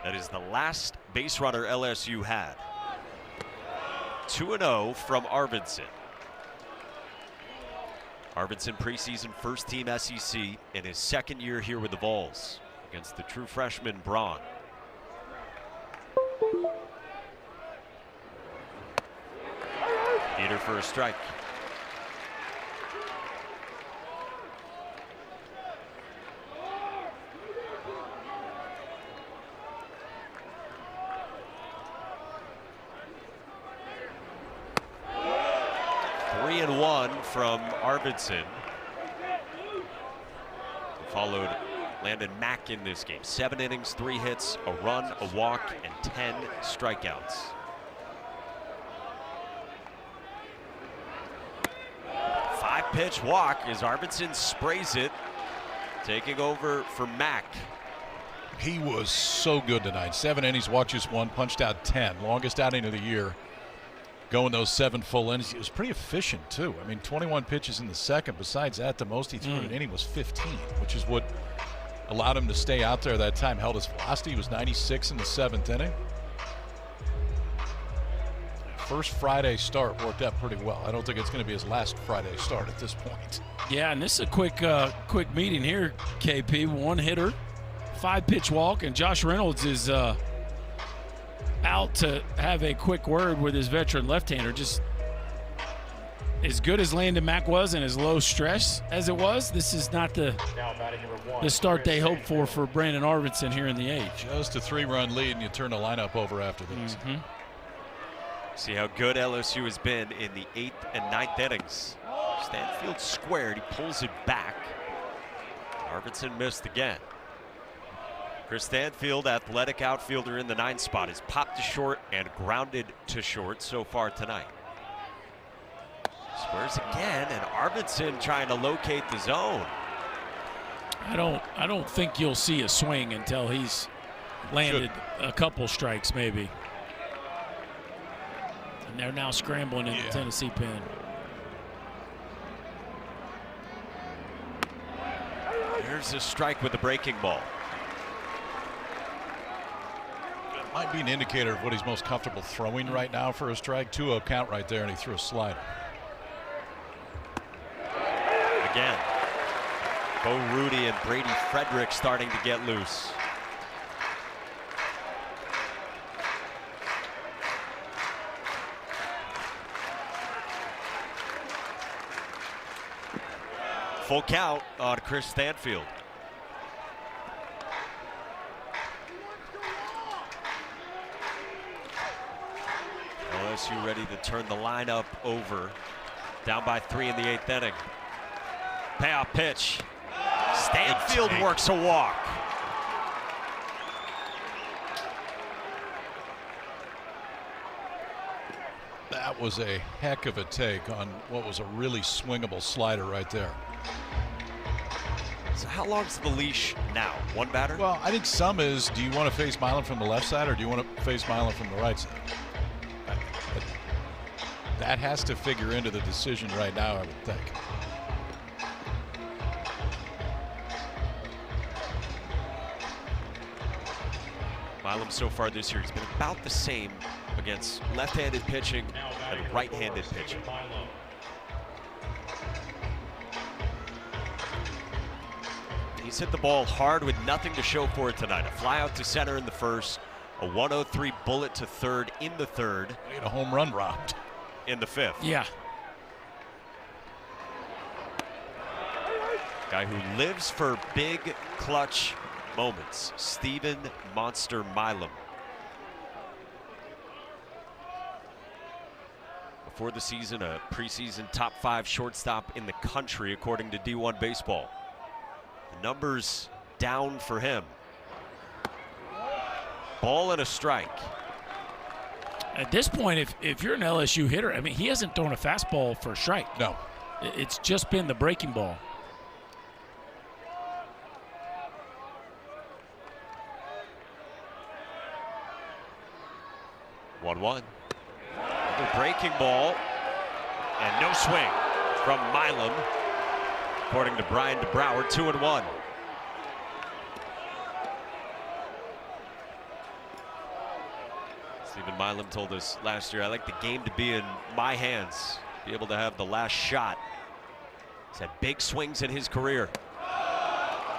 That is the last base runner LSU had. 2-0 from Arvidsson. Arvidsson preseason first team SEC in his 2nd year here with the Vols against the true freshman Braun. Heater for a strike. Three and 1 from Arvidsson. Followed Landon Mack in this game. 7 innings, 3 hits, a run, a walk, and 10 strikeouts. Pitch walk as Arvidsson sprays it, taking over for Mack. He was so good tonight. 7 innings, walked just 1, punched out 10, longest outing of the year. going those 7 full innings. He was pretty efficient, too. I mean, 21 pitches in the second. Besides that, the most he threw in an inning was 15, which is what allowed him to stay out there that time. Held his velocity. He was 96 in the 7th inning. First Friday start worked out pretty well. I don't think it's going to be his last Friday start at this point. Yeah, and this is a quick meeting here, KP. 1 hitter, 5-pitch walk, and Josh Reynolds is out to have a quick word with his veteran left-hander. Just as good as Landon Mack was and as low stress as it was, this is not the start they hoped for Brandon Arvidsson here in the 8th. Just a 3-run lead, and you turn the lineup over after this. See how good LSU has been in the 8th and 9th innings. Stanfield squared. He pulls it back. Arvidsson missed again. Chris Stanfield, athletic outfielder in the 9th spot, is popped to short and grounded to short so far tonight. Squares again, and Arvidsson trying to locate the zone. I don't think you'll see a swing until he's landed a couple strikes, maybe. And they're now scrambling in the Tennessee pen. Here's a strike with the breaking ball. It might be an indicator of what he's most comfortable throwing right now for a strike. 2-0 count right there, and he threw a slider. Again, Bo Rudy and Brady Frederick starting to get loose. Full count on Chris Stanfield. LSU ready to turn the lineup over. Down by 3 in the 8th inning. Payoff pitch. Stanfield works a walk. That was a heck of a take on what was a really swingable slider right there. So how long's the leash now? 1 batter? Well, I think some is, do you want to face Milan from the left side or do you want to face Milan from the right side? That has to figure into the decision right now, I would think. Milam so far this year has been about the same against left-handed pitching and right-handed pitching. He's hit the ball hard with nothing to show for it tonight. A fly out to center in the first, a 103 bullet to third in the third. He had a home run robbed in the 5th. Yeah. Guy who lives for big clutch moments, Stephen Monster Milam. Before the season, a preseason top 5 shortstop in the country, according to D1 Baseball. The numbers down for him. Ball and a strike. At this point, if you're an LSU hitter, I mean, he hasn't thrown a fastball for a strike. No. It's just been the breaking ball. One. The breaking ball and no swing from Milam. According to Brian DeBrouwer, 2-1. Stephen Milam told us last year, I like the game to be in my hands, be able to have the last shot. He's had big swings in his career.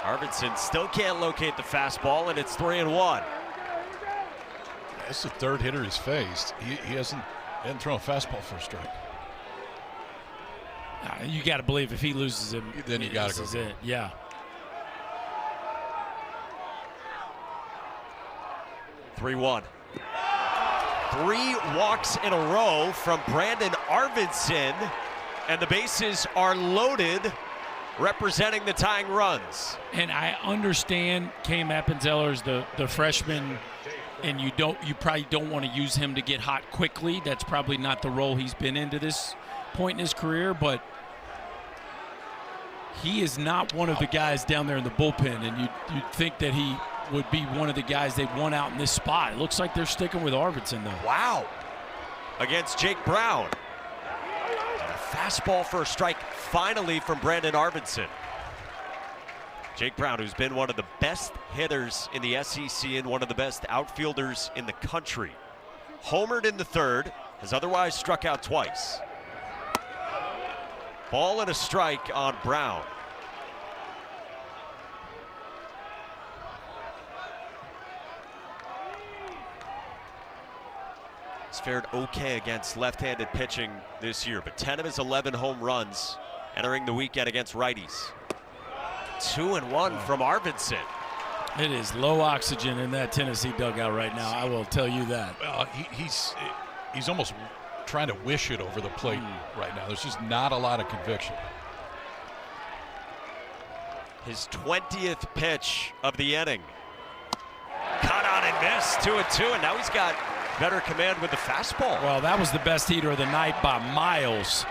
Arvidsson still can't locate the fastball, and it's 3-1. That's the 3rd hitter he's faced. He hasn't thrown a fastball for a strike. You got to believe if he loses him, then you got to go. This is it. Yeah. Three walks in a row from Brandon Arvidsson, and the bases are loaded, representing the tying runs. And I understand Cam Appenzeller's the freshman, and you probably don't want to use him to get hot quickly. That's probably not the role he's been in to this point in his career, but he is not one of the guys down there in the bullpen, and you'd think that he would be one of the guys they want out in this spot. It looks like they're sticking with Arvidsson, though. Wow. against Jake Brown. And a fastball for a strike finally from Brandon Arvidsson. Jake Brown, who's been one of the best hitters in the SEC and one of the best outfielders in the country. Homered in the third, has otherwise struck out twice. Ball and a strike on Brown. He's fared okay against left-handed pitching this year, but 10 of his 11 home runs entering the weekend against righties. 2-1 from Arvidsson. It is low oxygen in that Tennessee dugout right now, I will tell you that. Well, he's almost trying to wish it over the plate right now. There's just not a lot of conviction. His 20th pitch of the inning. Cut on and missed, 2-2, and now he's got better command with the fastball. Well, that was the best heater of the night by miles.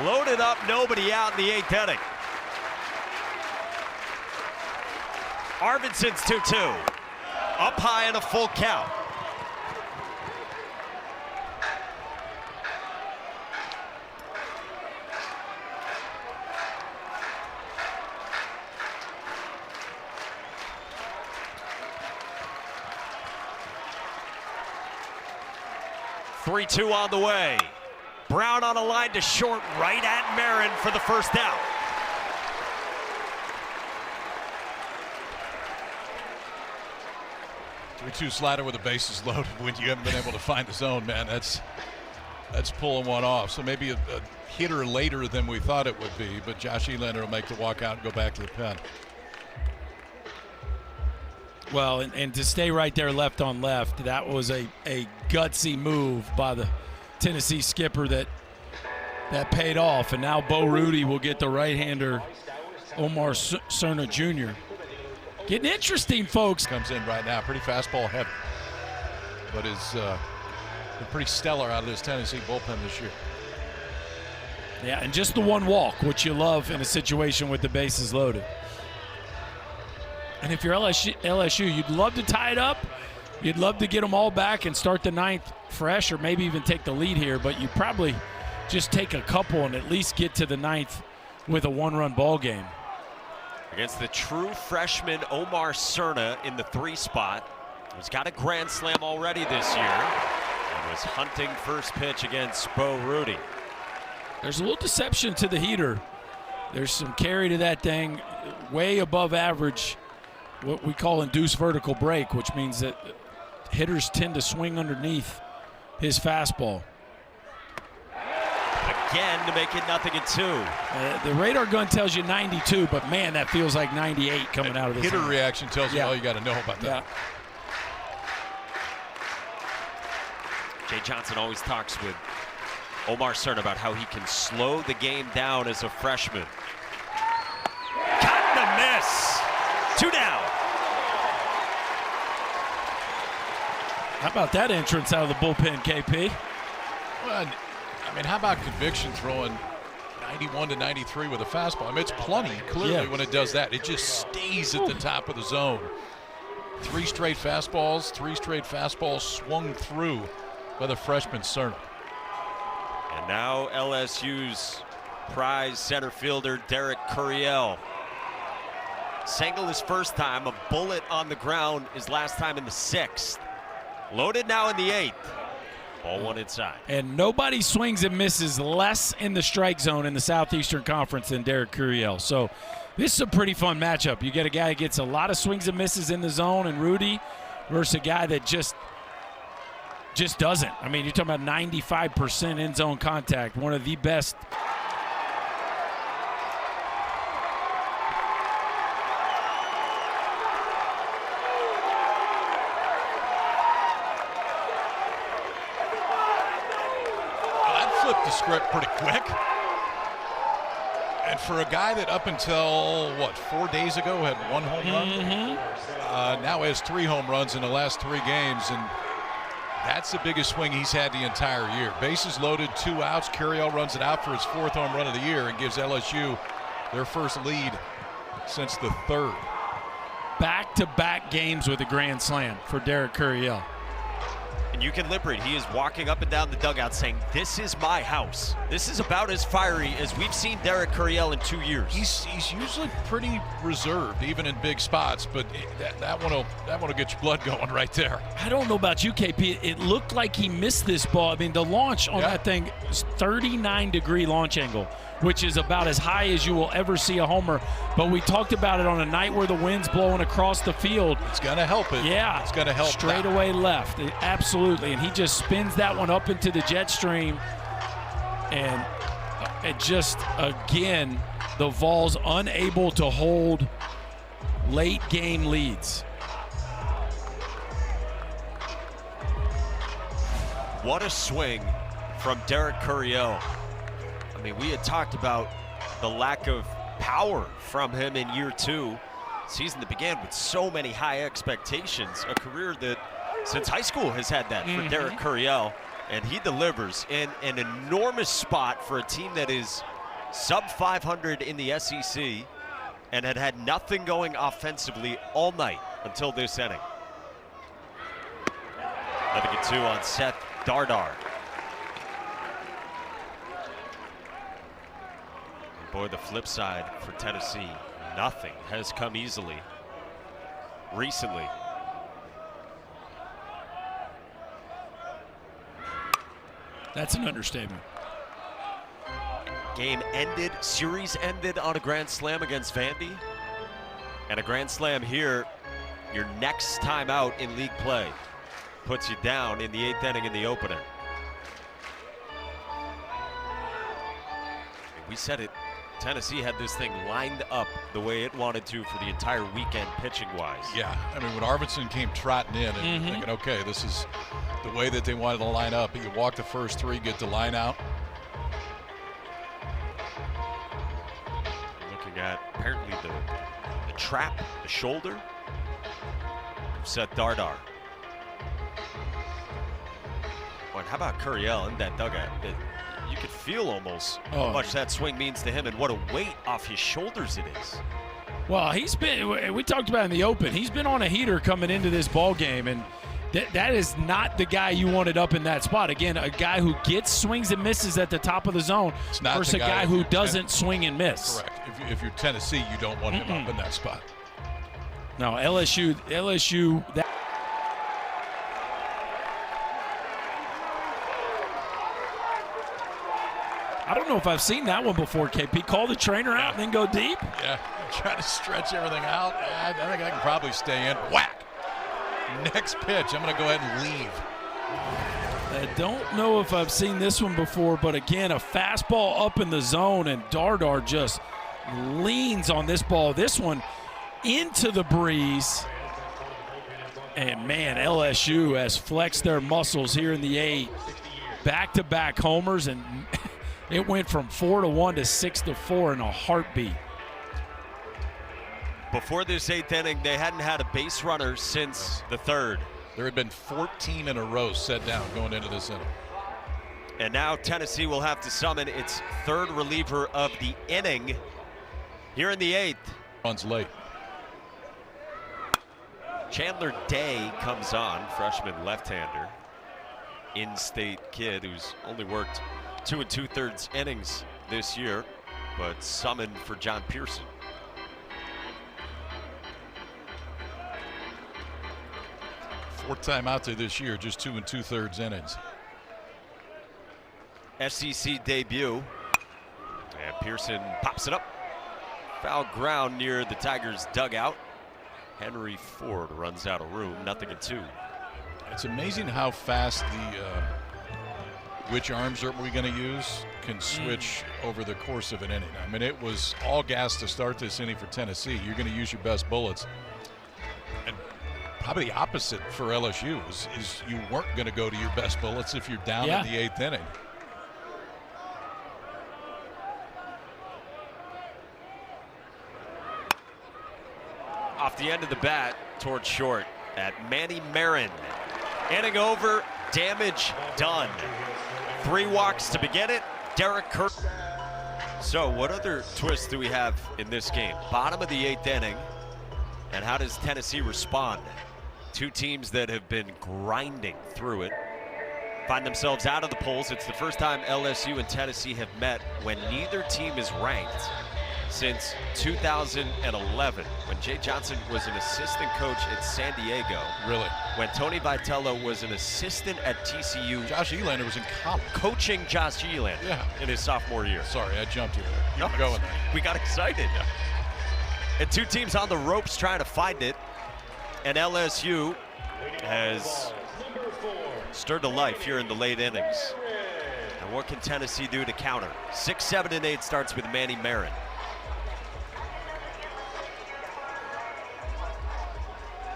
Loaded up, nobody out in the 8th inning. Arvidsson's 2-2. Up high and a full count. Three-two on the way. Brown on a line to short, right at Marin for the first out. Three-two slider with the bases loaded when you haven't been able to find the zone, man. That's pulling one off. So maybe a hitter later than we thought it would be, but Josh Elander will make the walk out and go back to the pen. Well, and to stay right there left on left, that was a gutsy move by the Tennessee skipper that paid off. And now Bo Rudy will get the right-hander Omar Cerna Jr. Getting interesting, folks. Comes in right now, pretty fastball heavy, but is been pretty stellar out of this Tennessee bullpen this year. Yeah, and just the one walk, which you love in a situation with the bases loaded. And if you're LSU, you'd love to tie it up. You'd love to get them all back and start the 9th fresh, or maybe even take the lead here, but you probably just take a couple and at least get to the 9th with a one-run ball game. Against the true freshman Omar Cerna in the 3 spot, who's got a grand slam already this year, and was hunting first pitch against Bo Rudy. There's a little deception to the heater. There's some carry to that thing, way above average, what we call induced vertical break, which means that hitters tend to swing underneath his fastball. Again to make it 0-2. The radar gun tells you 92, but man, that feels like 98 coming out of this. Hitter reaction tells you all you got to know about that. Jay Johnson always talks with Omar Cerna about how he can slow the game down as a freshman. Cut and a miss. 2 down. How about that entrance out of the bullpen, KP? Well, I mean, how about conviction throwing 91 to 93 with a fastball? I mean, it's plenty, clearly, when it does that. It just stays at the top of the zone. 3 straight fastballs swung through by the freshman Cerna. And now LSU's prize center fielder, Derek Curiel. Single his first time, a bullet on the ground his last time in the 6th. Loaded now in the 8th. Ball 1 inside. And nobody swings and misses less in the strike zone in the Southeastern Conference than Derek Curiel. So this is a pretty fun matchup. You get a guy who gets a lot of swings and misses in the zone, and Rudy, versus a guy that just doesn't. I mean, you're talking about 95% in zone contact, one of the best. The script pretty quick, and for a guy that up until 4 days ago had 1 home run, now has 3 home runs in the last 3 games, and that's the biggest swing he's had the entire year. Bases loaded, 2 outs. Curiel runs it out for his 4th home run of the year and gives LSU their first lead since the 3rd. back-to-back games with a grand slam for Derek Curiel. And you can lip read. He is walking up and down the dugout saying, "This is my house." This is about as fiery as we've seen Derek Curiel in 2 years. He's usually pretty reserved, even in big spots, but that one will get your blood going right there. I don't know about you, KP. It looked like he missed this ball. I mean, the launch on that thing is 39-degree launch angle, which is about as high as you will ever see a homer. But we talked about it on a night where the wind's blowing across the field. It's going to help it. Yeah. It's going to help. Straight away left. Absolutely. And he just spins that one up into the jet stream. And it just, again, the Vols unable to hold late game leads. What a swing from Derek Curiel. I mean, we had talked about the lack of power from him in year 2. Season that began with so many high expectations. A career that since high school has had that for Derek Curiel. And he delivers in an enormous spot for a team that is sub 500 in the SEC and had nothing going offensively all night until this inning. Nothing at 2 on Seth Dardar. And boy, the flip side for Tennessee, nothing has come easily recently. That's an understatement. Game ended, series ended on a grand slam against Vandy. And a grand slam here, your next time out in league play, puts you down in the 8th inning in the opener. We said it, Tennessee had this thing lined up the way it wanted to for the entire weekend pitching-wise. Yeah, I mean, when Arvidsson came trotting in and thinking, okay, this is the way that they wanted to line up. You walk the first 3, get the line out. Looking at apparently the trap, the shoulder of Seth Dardar. Well, how about Curiel in that dugout? You could feel almost how much that swing means to him and what a weight off his shoulders it is. Well, he's been, we talked about in the open, he's been on a heater coming into this ball game, and that is not the guy you wanted up in that spot. Again, a guy who gets swings and misses at the top of the zone versus a guy who doesn't swing and miss. Correct. If you're Tennessee, you don't want him up in that spot. No, LSU, that. I don't know if I've seen that one before, KP. Call the trainer out and then go deep? Yeah, trying to stretch everything out. I think I can probably stay in. Whack! Next pitch, I'm going to go ahead and leave. I don't know if I've seen this one before, but again, a fastball up in the zone, and Dardar just leans on this ball. This one into the breeze. And man, LSU has flexed their muscles here in the 8th. Back-to-back homers, and it went from 4-1 to 6-4 in a heartbeat. Before this 8th inning, they hadn't had a base runner since the 3rd. There had been 14 in a row set down going into this inning. And now Tennessee will have to summon its 3rd reliever of the inning here in the 8th. Runs late. Chandler Day comes on, freshman left-hander. In-state kid who's only worked 2 2/3 innings this year, but summoned for John Pearson. Fourth time out there this year, just 2 2/3 innings. SEC debut. And Pearson pops it up. Foul ground near the Tigers' dugout. Henry Ford runs out of room, 0-2. It's amazing how fast the which arms are we going to use can switch over the course of an inning. I mean, it was all gas to start this inning for Tennessee. You're going to use your best bullets. And probably the opposite for LSU is you weren't going to go to your best bullets if you're down in the 8th inning. Off the end of the bat towards short at Manny Marin. Inning over, damage done. 3 walks to begin it. Derek Kirk. So what other twists do we have in this game? Bottom of the 8th inning. And how does Tennessee respond? Two teams that have been grinding through it find themselves out of the polls. It's the first time LSU and Tennessee have met when neither team is ranked since 2011, when Jay Johnson was an assistant coach at San Diego. Really? When Tony Vitello was an assistant at TCU. Josh Elander was in college. Coaching Josh Elander in his sophomore year. Sorry, I jumped you there. Keep going there. We got excited. Yeah. And two teams on the ropes trying to find it. And LSU has stirred to life here in the late innings. And what can Tennessee do to counter? 6, 7, and 8 starts with Manny Marin.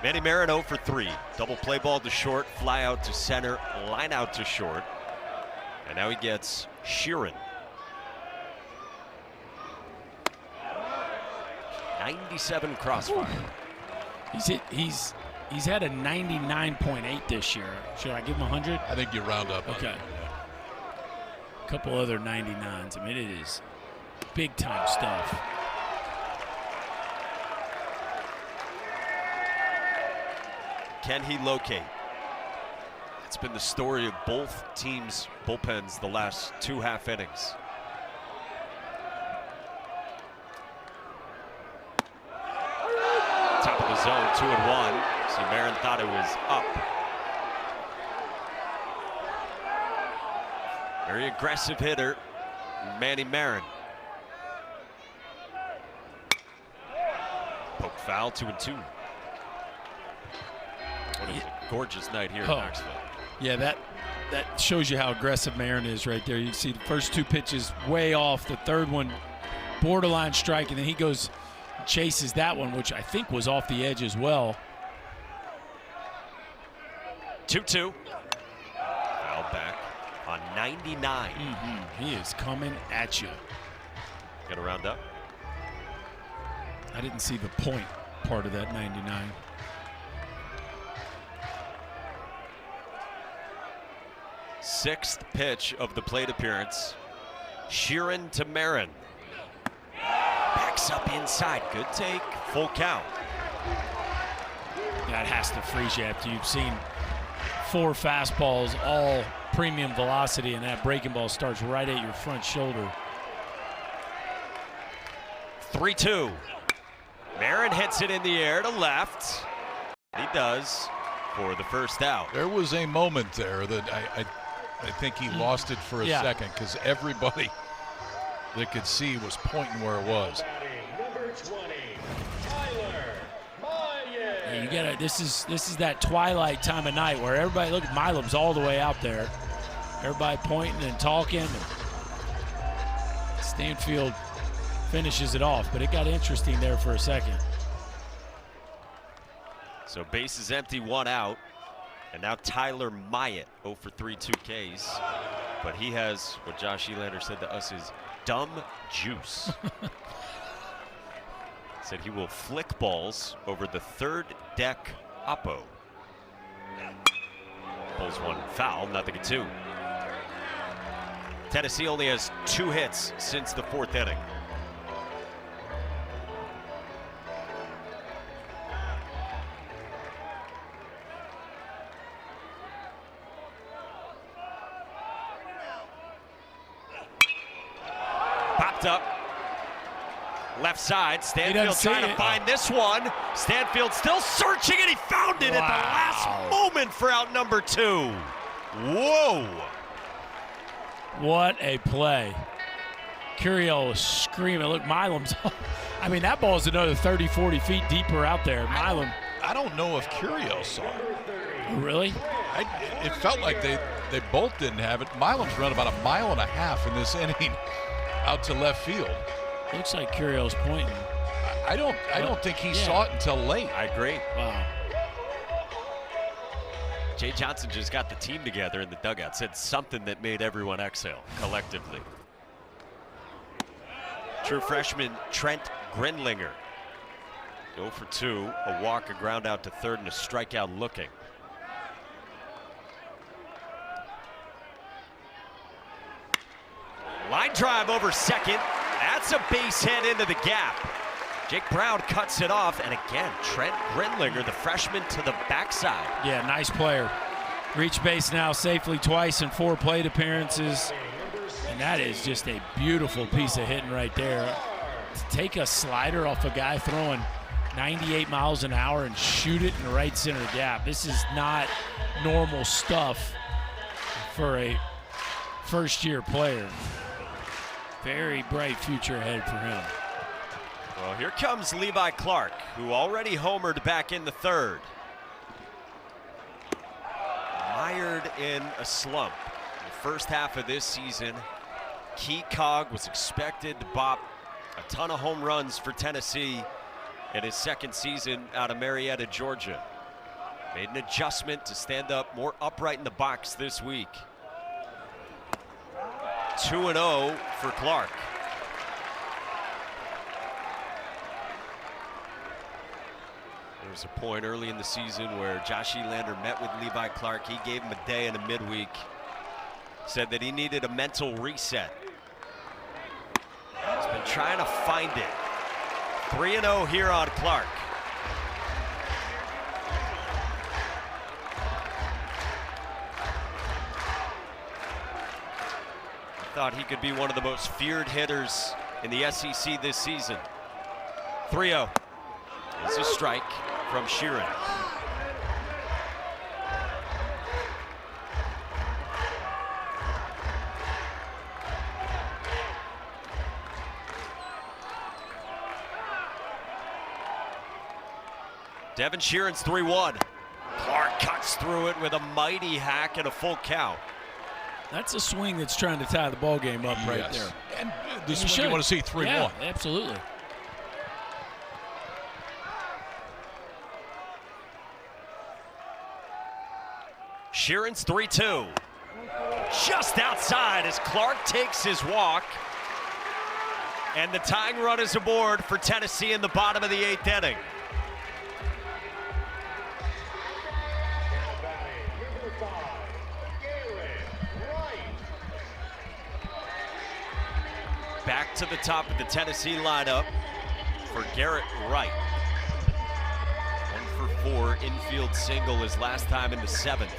Manny Marin 0 for 3. Double play ball to short, fly out to center, line out to short. And now he gets Sheeran. 97 crossfire. He's had a 99.8 this year. Should I give him 100? I think you round up. Okay. A couple other 99s. I mean, it is big time stuff. Can he locate? It's been the story of both teams' bullpens the last 2 half innings. Top of the zone, 2-1. See, Marin thought it was up. Very aggressive hitter, Manny Marin. Poke foul, 2-2. What a gorgeous night here in Knoxville. Yeah, that shows you how aggressive Marin is right there. You see the first 2 pitches way off, the third one borderline strike, and then he goes chases that one, which I think was off the edge as well. 2-2. Foul back on 99. He is coming at you. Got to round up. I didn't see the point part of that 99. Sixth pitch of the plate appearance. Sheeran to Marin. Backs up inside. Good take. Full count. That has to freeze you after you've seen 4 fastballs, all premium velocity, and that breaking ball starts right at your front shoulder. 3-2. Marin hits it in the air to left. He does for the first out. There was a moment there that I think he lost it for a second, because everybody that could see was pointing where it was. Yeah, you gotta. This is that twilight time of night where everybody look. Milam's all the way out there. Everybody pointing and talking. Stanfield finishes it off, but it got interesting there for a second. So base is empty, 1 out. And now Tyler Myatt, 0 for 3, 2 Ks. But he has what Josh Elander said to us is dumb juice. Said he will flick balls over the third deck oppo. Pulls one foul, nothing at 2. Tennessee only has 2 hits since the 4th inning. Popped up. Left side. Stanfield trying to find this one. Stanfield still searching, and he found it at the last moment for out number 2. Whoa. What a play. Curiel was screaming. Look, Milam's. I mean, that ball is another 30, 40 feet deeper out there. Milam. I don't know if Curiel saw it. Really? It felt like they both didn't have it. Milam's run about 1.5 miles in this inning out to left field. Looks like Curiel's pointing. I don't think he saw it until late. I agree. Wow. Jay Johnson just got the team together in the dugout, said something that made everyone exhale collectively. True freshman Trent Grinlinger, 0 for 2, a walk, a ground out to third, and a strikeout looking. Line drive over second. That's a base hit into the gap. Jake Brown cuts it off, and again, Trent Grinlinger, the freshman, to the backside. Yeah, nice player. Reached base now safely twice in 4 plate appearances. And that is just a beautiful piece of hitting right there. To take a slider off a guy throwing 98 miles an hour and shoot it in the right center gap. This is not normal stuff for a first-year player. Very bright future ahead for him. Well, here comes Levi Clark, who already homered back in the 3rd. Mired in a slump in the first half of this season. Key cog was expected to bop a ton of home runs for Tennessee in his 2nd season out of Marietta, Georgia. Made an adjustment to stand up more upright in the box this week. 2-0 for Clark. There was a point early in the season where Josh Elander met with Levi Clark. He gave him a day in the midweek. Said that he needed a mental reset. He's been trying to find it. 3-0 here on Clark. I thought he could be one of the most feared hitters in the SEC this season. 3-0. It's a strike from Sheeran. Devin Sheeran's 3-1. Clark cuts through it with a mighty hack and a full count. That's a swing that's trying to tie the ball game up right Yes. there. And this is what you want to see, 3-1. Yeah, absolutely. Sheeran's 3-2. Just outside as Clark takes his walk. And the tying run is aboard for Tennessee in the bottom of the 8th inning. Back to the top of the Tennessee lineup for Garrett Wright. 1 for 4 infield single his last time in the 7th.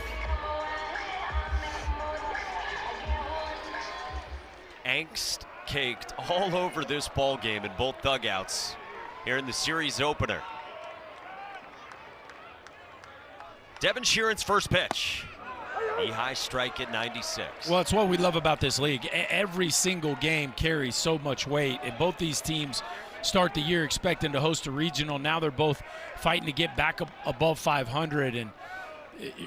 Angst caked all over this ball game in both dugouts here in the series opener. Devin Sheeran's first pitch. Knee-high strike at 96. Well, it's what we love about this league. Every single game carries so much weight, and both these teams start the year expecting to host a regional. Now they're both fighting to get back up above 500, and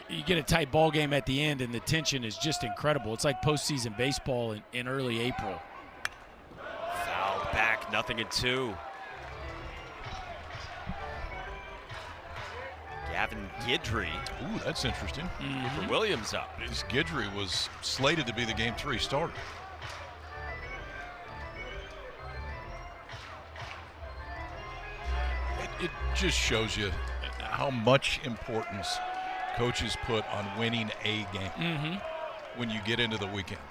you get a tight ball game at the end, and the tension is just incredible. It's like postseason baseball in early April. Fouled back, 0-2. Gavin Guidry. Ooh, that's interesting. For Williams up. Guidry was slated to be the Game 3 starter. It just shows you how much importance coaches put on winning a game when you get into the weekend.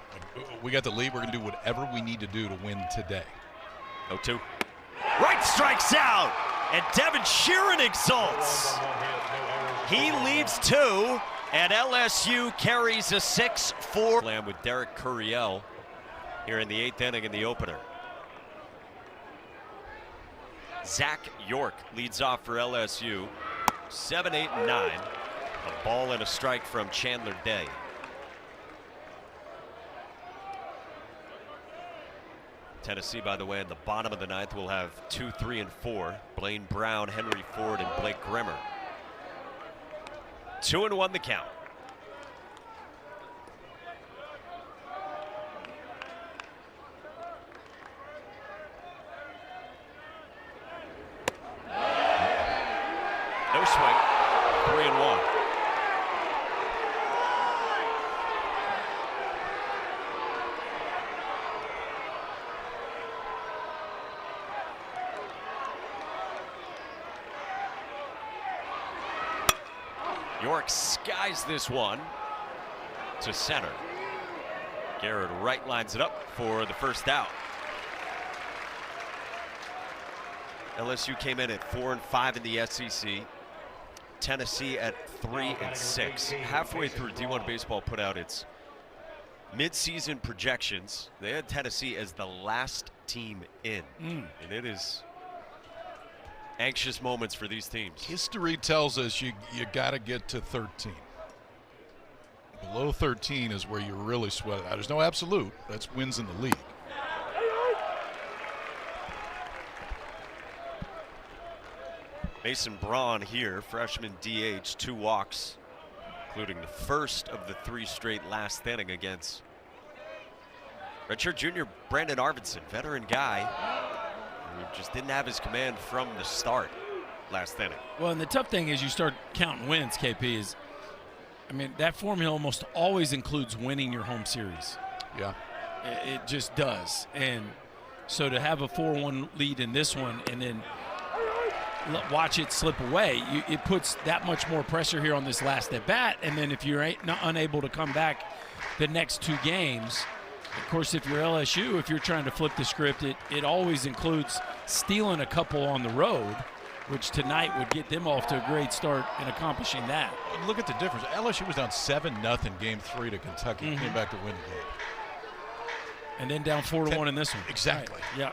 We got the lead. We're going to do whatever we need to do to win today. 0-2. Right strikes out, and Devin Sheeran exults. He leaves 2, and LSU carries a 6-4. Slam with Derek Curiel here in the 8th inning in the opener. Zach York leads off for LSU. 7, 8, and 9. A ball and a strike from Chandler Day. Tennessee, by the way, in the bottom of the 9th will have 2, 3, and 4. Blaine Brown, Henry Ford, and Blake Grimmer. 2-1 the count. No swing. 3-1. York skies this one to center. Garrett Wright lines it up for the first out. LSU came in at 4-5 in the SEC. Tennessee at 3-6. Halfway through, D1 Baseball put out its mid-season projections. They had Tennessee as the last team in, and it is anxious moments for these teams. History tells us you got to get to 13. Below 13 is where you really sweat it out. There's no absolute. That's wins in the league. Mason Braun here, freshman DH, 2 walks, including the first of the 3 straight last inning against redshirt junior Brandon Arvidsson, veteran guy who just didn't have his command from the start last inning. Well, and the tough thing is you start counting wins, KP, is, I mean, that formula almost always includes winning your home series. Yeah. It just does. And so to have a 4-1 lead in this one and then watch it slip away, it puts that much more pressure here on this last at bat. And then if you're unable to come back the next 2 games, of course, if you're LSU, if you're trying to flip the script, it always includes stealing a couple on the road, which tonight would get them off to a great start in accomplishing that. And look at the difference. LSU was down 7-0 game 3 to Kentucky. Came back to win the game. And then down 4-1 in this one. Exactly. Right. Yeah.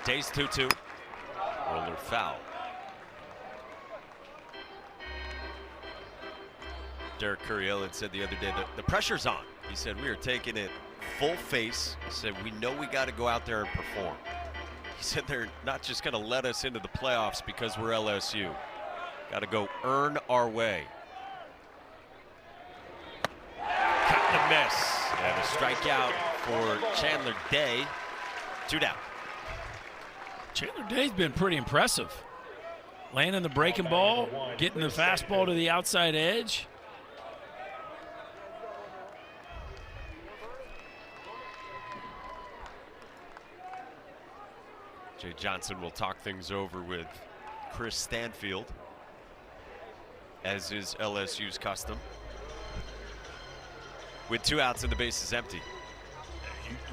Days 2-2. Roller foul. Derek Curiel had said the other day that the pressure's on. He said, we are taking it full face. He said, we know we got to go out there and perform. He said they're not just going to let us into the playoffs because we're LSU. Got to go earn our way. Cut and a miss. And a strikeout for Chandler Day. 2 down. Chandler Day's been pretty impressive. Landing the breaking ball, getting the fastball to the outside edge. Jay Johnson will talk things over with Chris Stanfield, as is LSU's custom. With 2 outs and the base is empty.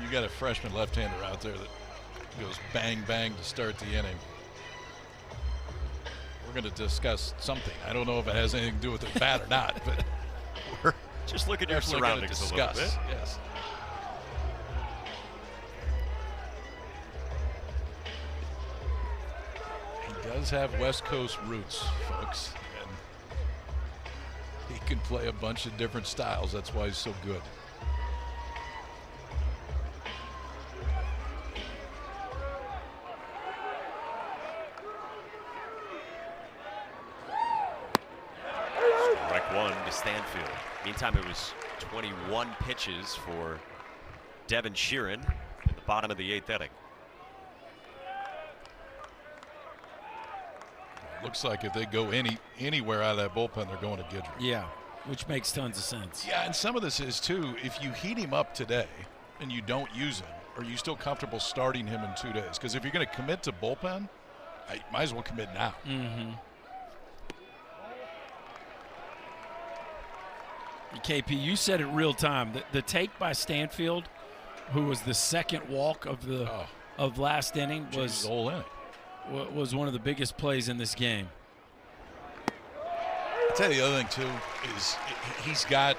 You got a freshman left-hander out there that goes bang, bang to start the inning. We're going to discuss something. I don't know if it has anything to do with the bat or not, but we're just look at your surroundings a little bit. Yes. He does have West Coast roots, folks, and he can play a bunch of different styles. That's why he's so good. Strike 1 to Stanfield. Meantime, it was 21 pitches for Devin Sheeran at the bottom of the 8th inning. Looks like if they go anywhere out of that bullpen, they're going to Guidry. Yeah, which makes tons of sense. Yeah, and some of this is, too, if you heat him up today and you don't use him, are you still comfortable starting him in 2 days? Because if you're going to commit to bullpen, I might as well commit now. KP, you said it real time. The take by Stanfield, who was the second walk of last inning, was the whole inning. Was one of the biggest plays in this game. I'll tell you the other thing, too, is he's got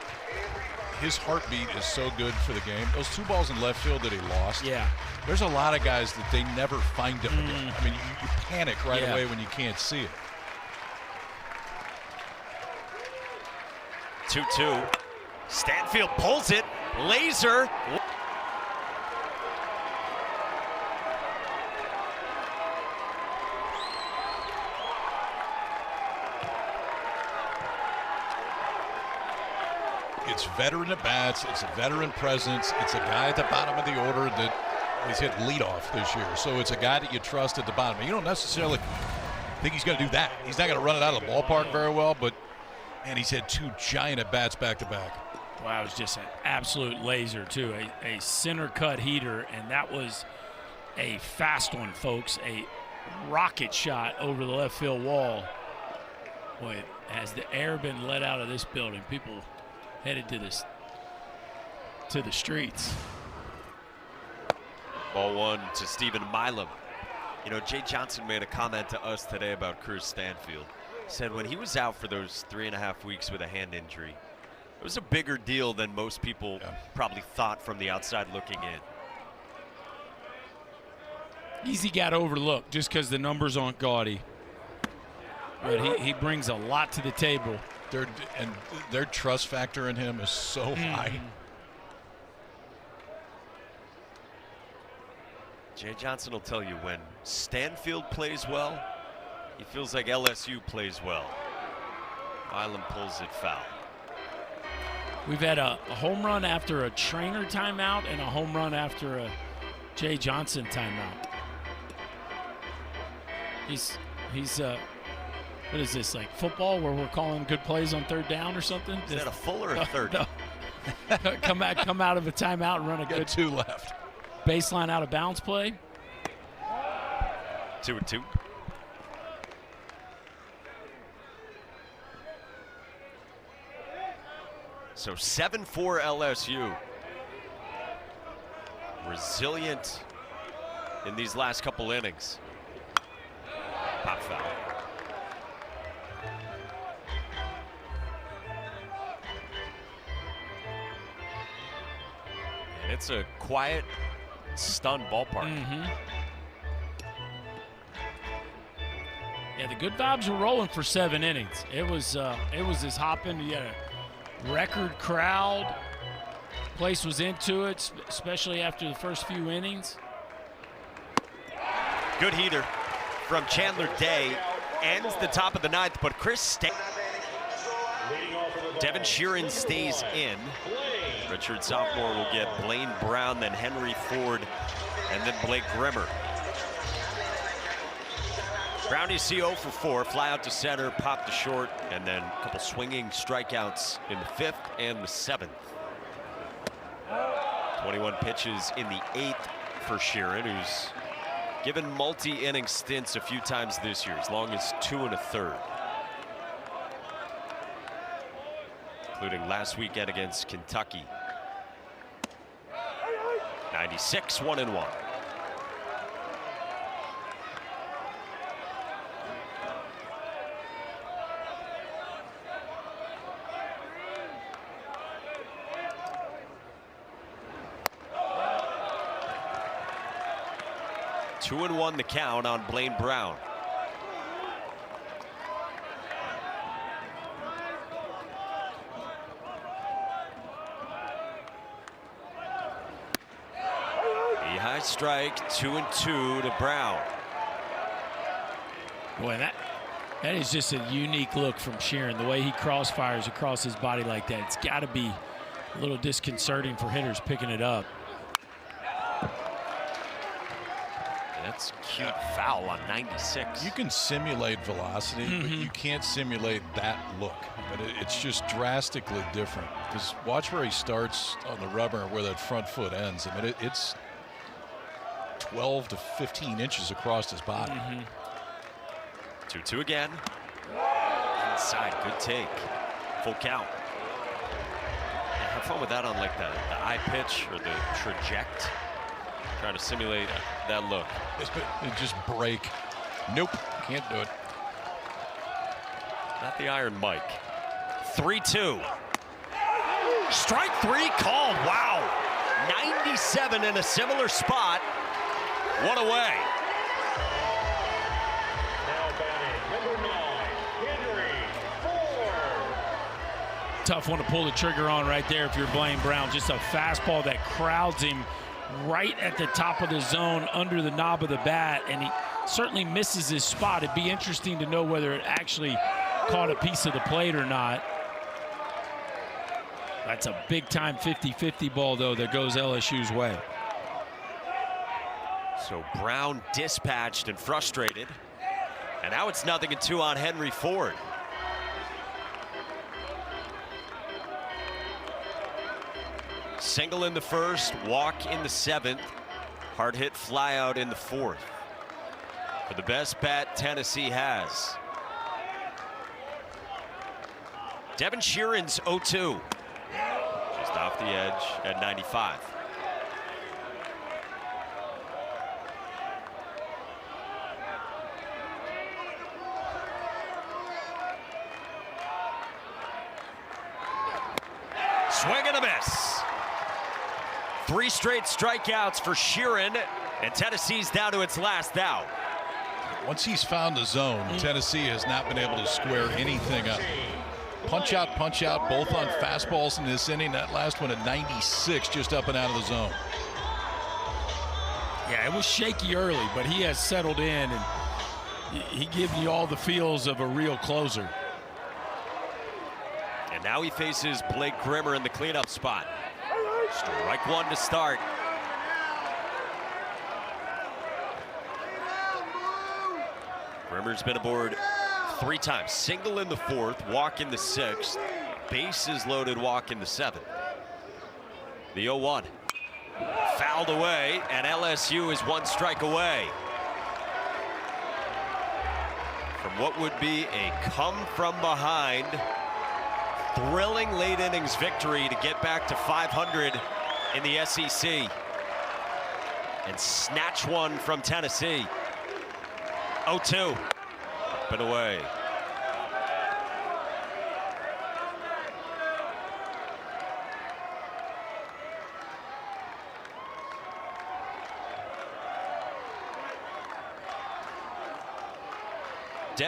his heartbeat is so good for the game. Those 2 balls in left field that he lost. Yeah. There's a lot of guys that they never find him again. I mean, you panic right away when you can't see it. 2-2. Stanfield pulls it. Laser. It's veteran at bats. It's a veteran presence. It's a guy at the bottom of the order that has hit leadoff this year. So it's a guy that you trust at the bottom. You don't necessarily think he's going to do that. He's not going to run it out of the ballpark very well, but man, he's had 2 giant at bats back to back. Wow, it was just an absolute laser, too. A center cut heater, and that was a fast one, folks. A rocket shot over the left field wall. Boy, has the air been let out of this building? People headed to this to the streets. Ball 1 to Stephen Milam. You know, Jay Johnson made a comment to us today about Chris Stanfield. He said when he was out for those 3.5 weeks with a hand injury, it was a bigger deal than most people probably thought from the outside looking in. Easy got overlooked just because the numbers aren't gaudy. But he brings a lot to the table. Their trust factor in him is so high. Jay Johnson will tell you when Stanfield plays well, he feels like LSU plays well. Milam pulls it foul. We've had a home run after a Trainer timeout and a home run after a Jay Johnson timeout. He's what is this, like football where we're calling good plays on third down or something? Is that a full or a third? No. come out of a timeout and run a good 2 left. Baseline out of bounds play. 2-2. So 7-4 LSU. Resilient in these last couple innings. Pop foul. And it's a quiet, stunned ballpark. Yeah, the good vibes were rolling for 7 innings. It was this hopping. You had a record crowd. Place was into it, especially after the first few innings. Good heater from Chandler Day. Ends the top of the 9th, but Devin Sheeran stays in. Richard sophomore will get Blaine Brown, then Henry Ford, and then Blake Grimmer. Brownies see 0 for 4, fly out to center, pop to short, and then a couple swinging strikeouts in the 5th and the 7th. 21 pitches in the 8th for Sheeran, who's given multi-inning stints a few times this year, as long as 2 1/3. Including last weekend against Kentucky. 96, 1-1. Two and 1 the count on Blaine Brown. High strike, 2-2 to Brown. Boy, that is just a unique look from Sheeran. The way he crossfires across his body like that, it's got to be a little disconcerting for hitters picking it up. That's cute foul on 96. You can simulate velocity, but you can't simulate that look. But it's just drastically different. Because watch where he starts on the rubber and where that front foot ends. I mean, it's 12 to 15 inches across his body. 2-2 again. Inside, good take. Full count. Yeah, have fun with that on like the eye pitch or the traject. Trying to simulate that look. It just break. Nope, can't do it. Not the Iron Mike. 3-2. Strike 3 called. Wow. 97 in a similar spot. One away. Now batting, number 9, Henry Ford. Tough one to pull the trigger on right there if you're Blaine Brown. Just a fastball that crowds him right at the top of the zone under the knob of the bat, and he certainly misses his spot. It'd be interesting to know whether it actually caught a piece of the plate or not. That's a big-time 50-50 ball, though, that goes LSU's way. So Brown dispatched and frustrated. And now it's 0-2 on Henry Ford. Single in the 1st, walk in the 7th, hard hit fly out in the 4th. For the best bat Tennessee has. Devin Sheeran's 0-2. Just off the edge at 95. Swing and a miss. 3 straight strikeouts for Sheeran, and Tennessee's down to its last out. Once he's found the zone, Tennessee has not been able to square anything up. Punch out, both on fastballs in this inning. That last one at 96, just up and out of the zone. Yeah, it was shaky early, but he has settled in, and he gives you all the feels of a real closer. And now he faces Blake Grimmer in the cleanup spot. Strike 1 to start. Grimmer's been aboard 3 times. Single in the 4th, walk in the 6th, bases loaded walk in the 7th. The 0-1. Fouled away, and LSU is 1 strike away from what would be a come-from-behind, thrilling late innings victory to get back to 500 in the SEC and snatch one from Tennessee. 0-2. Up and away.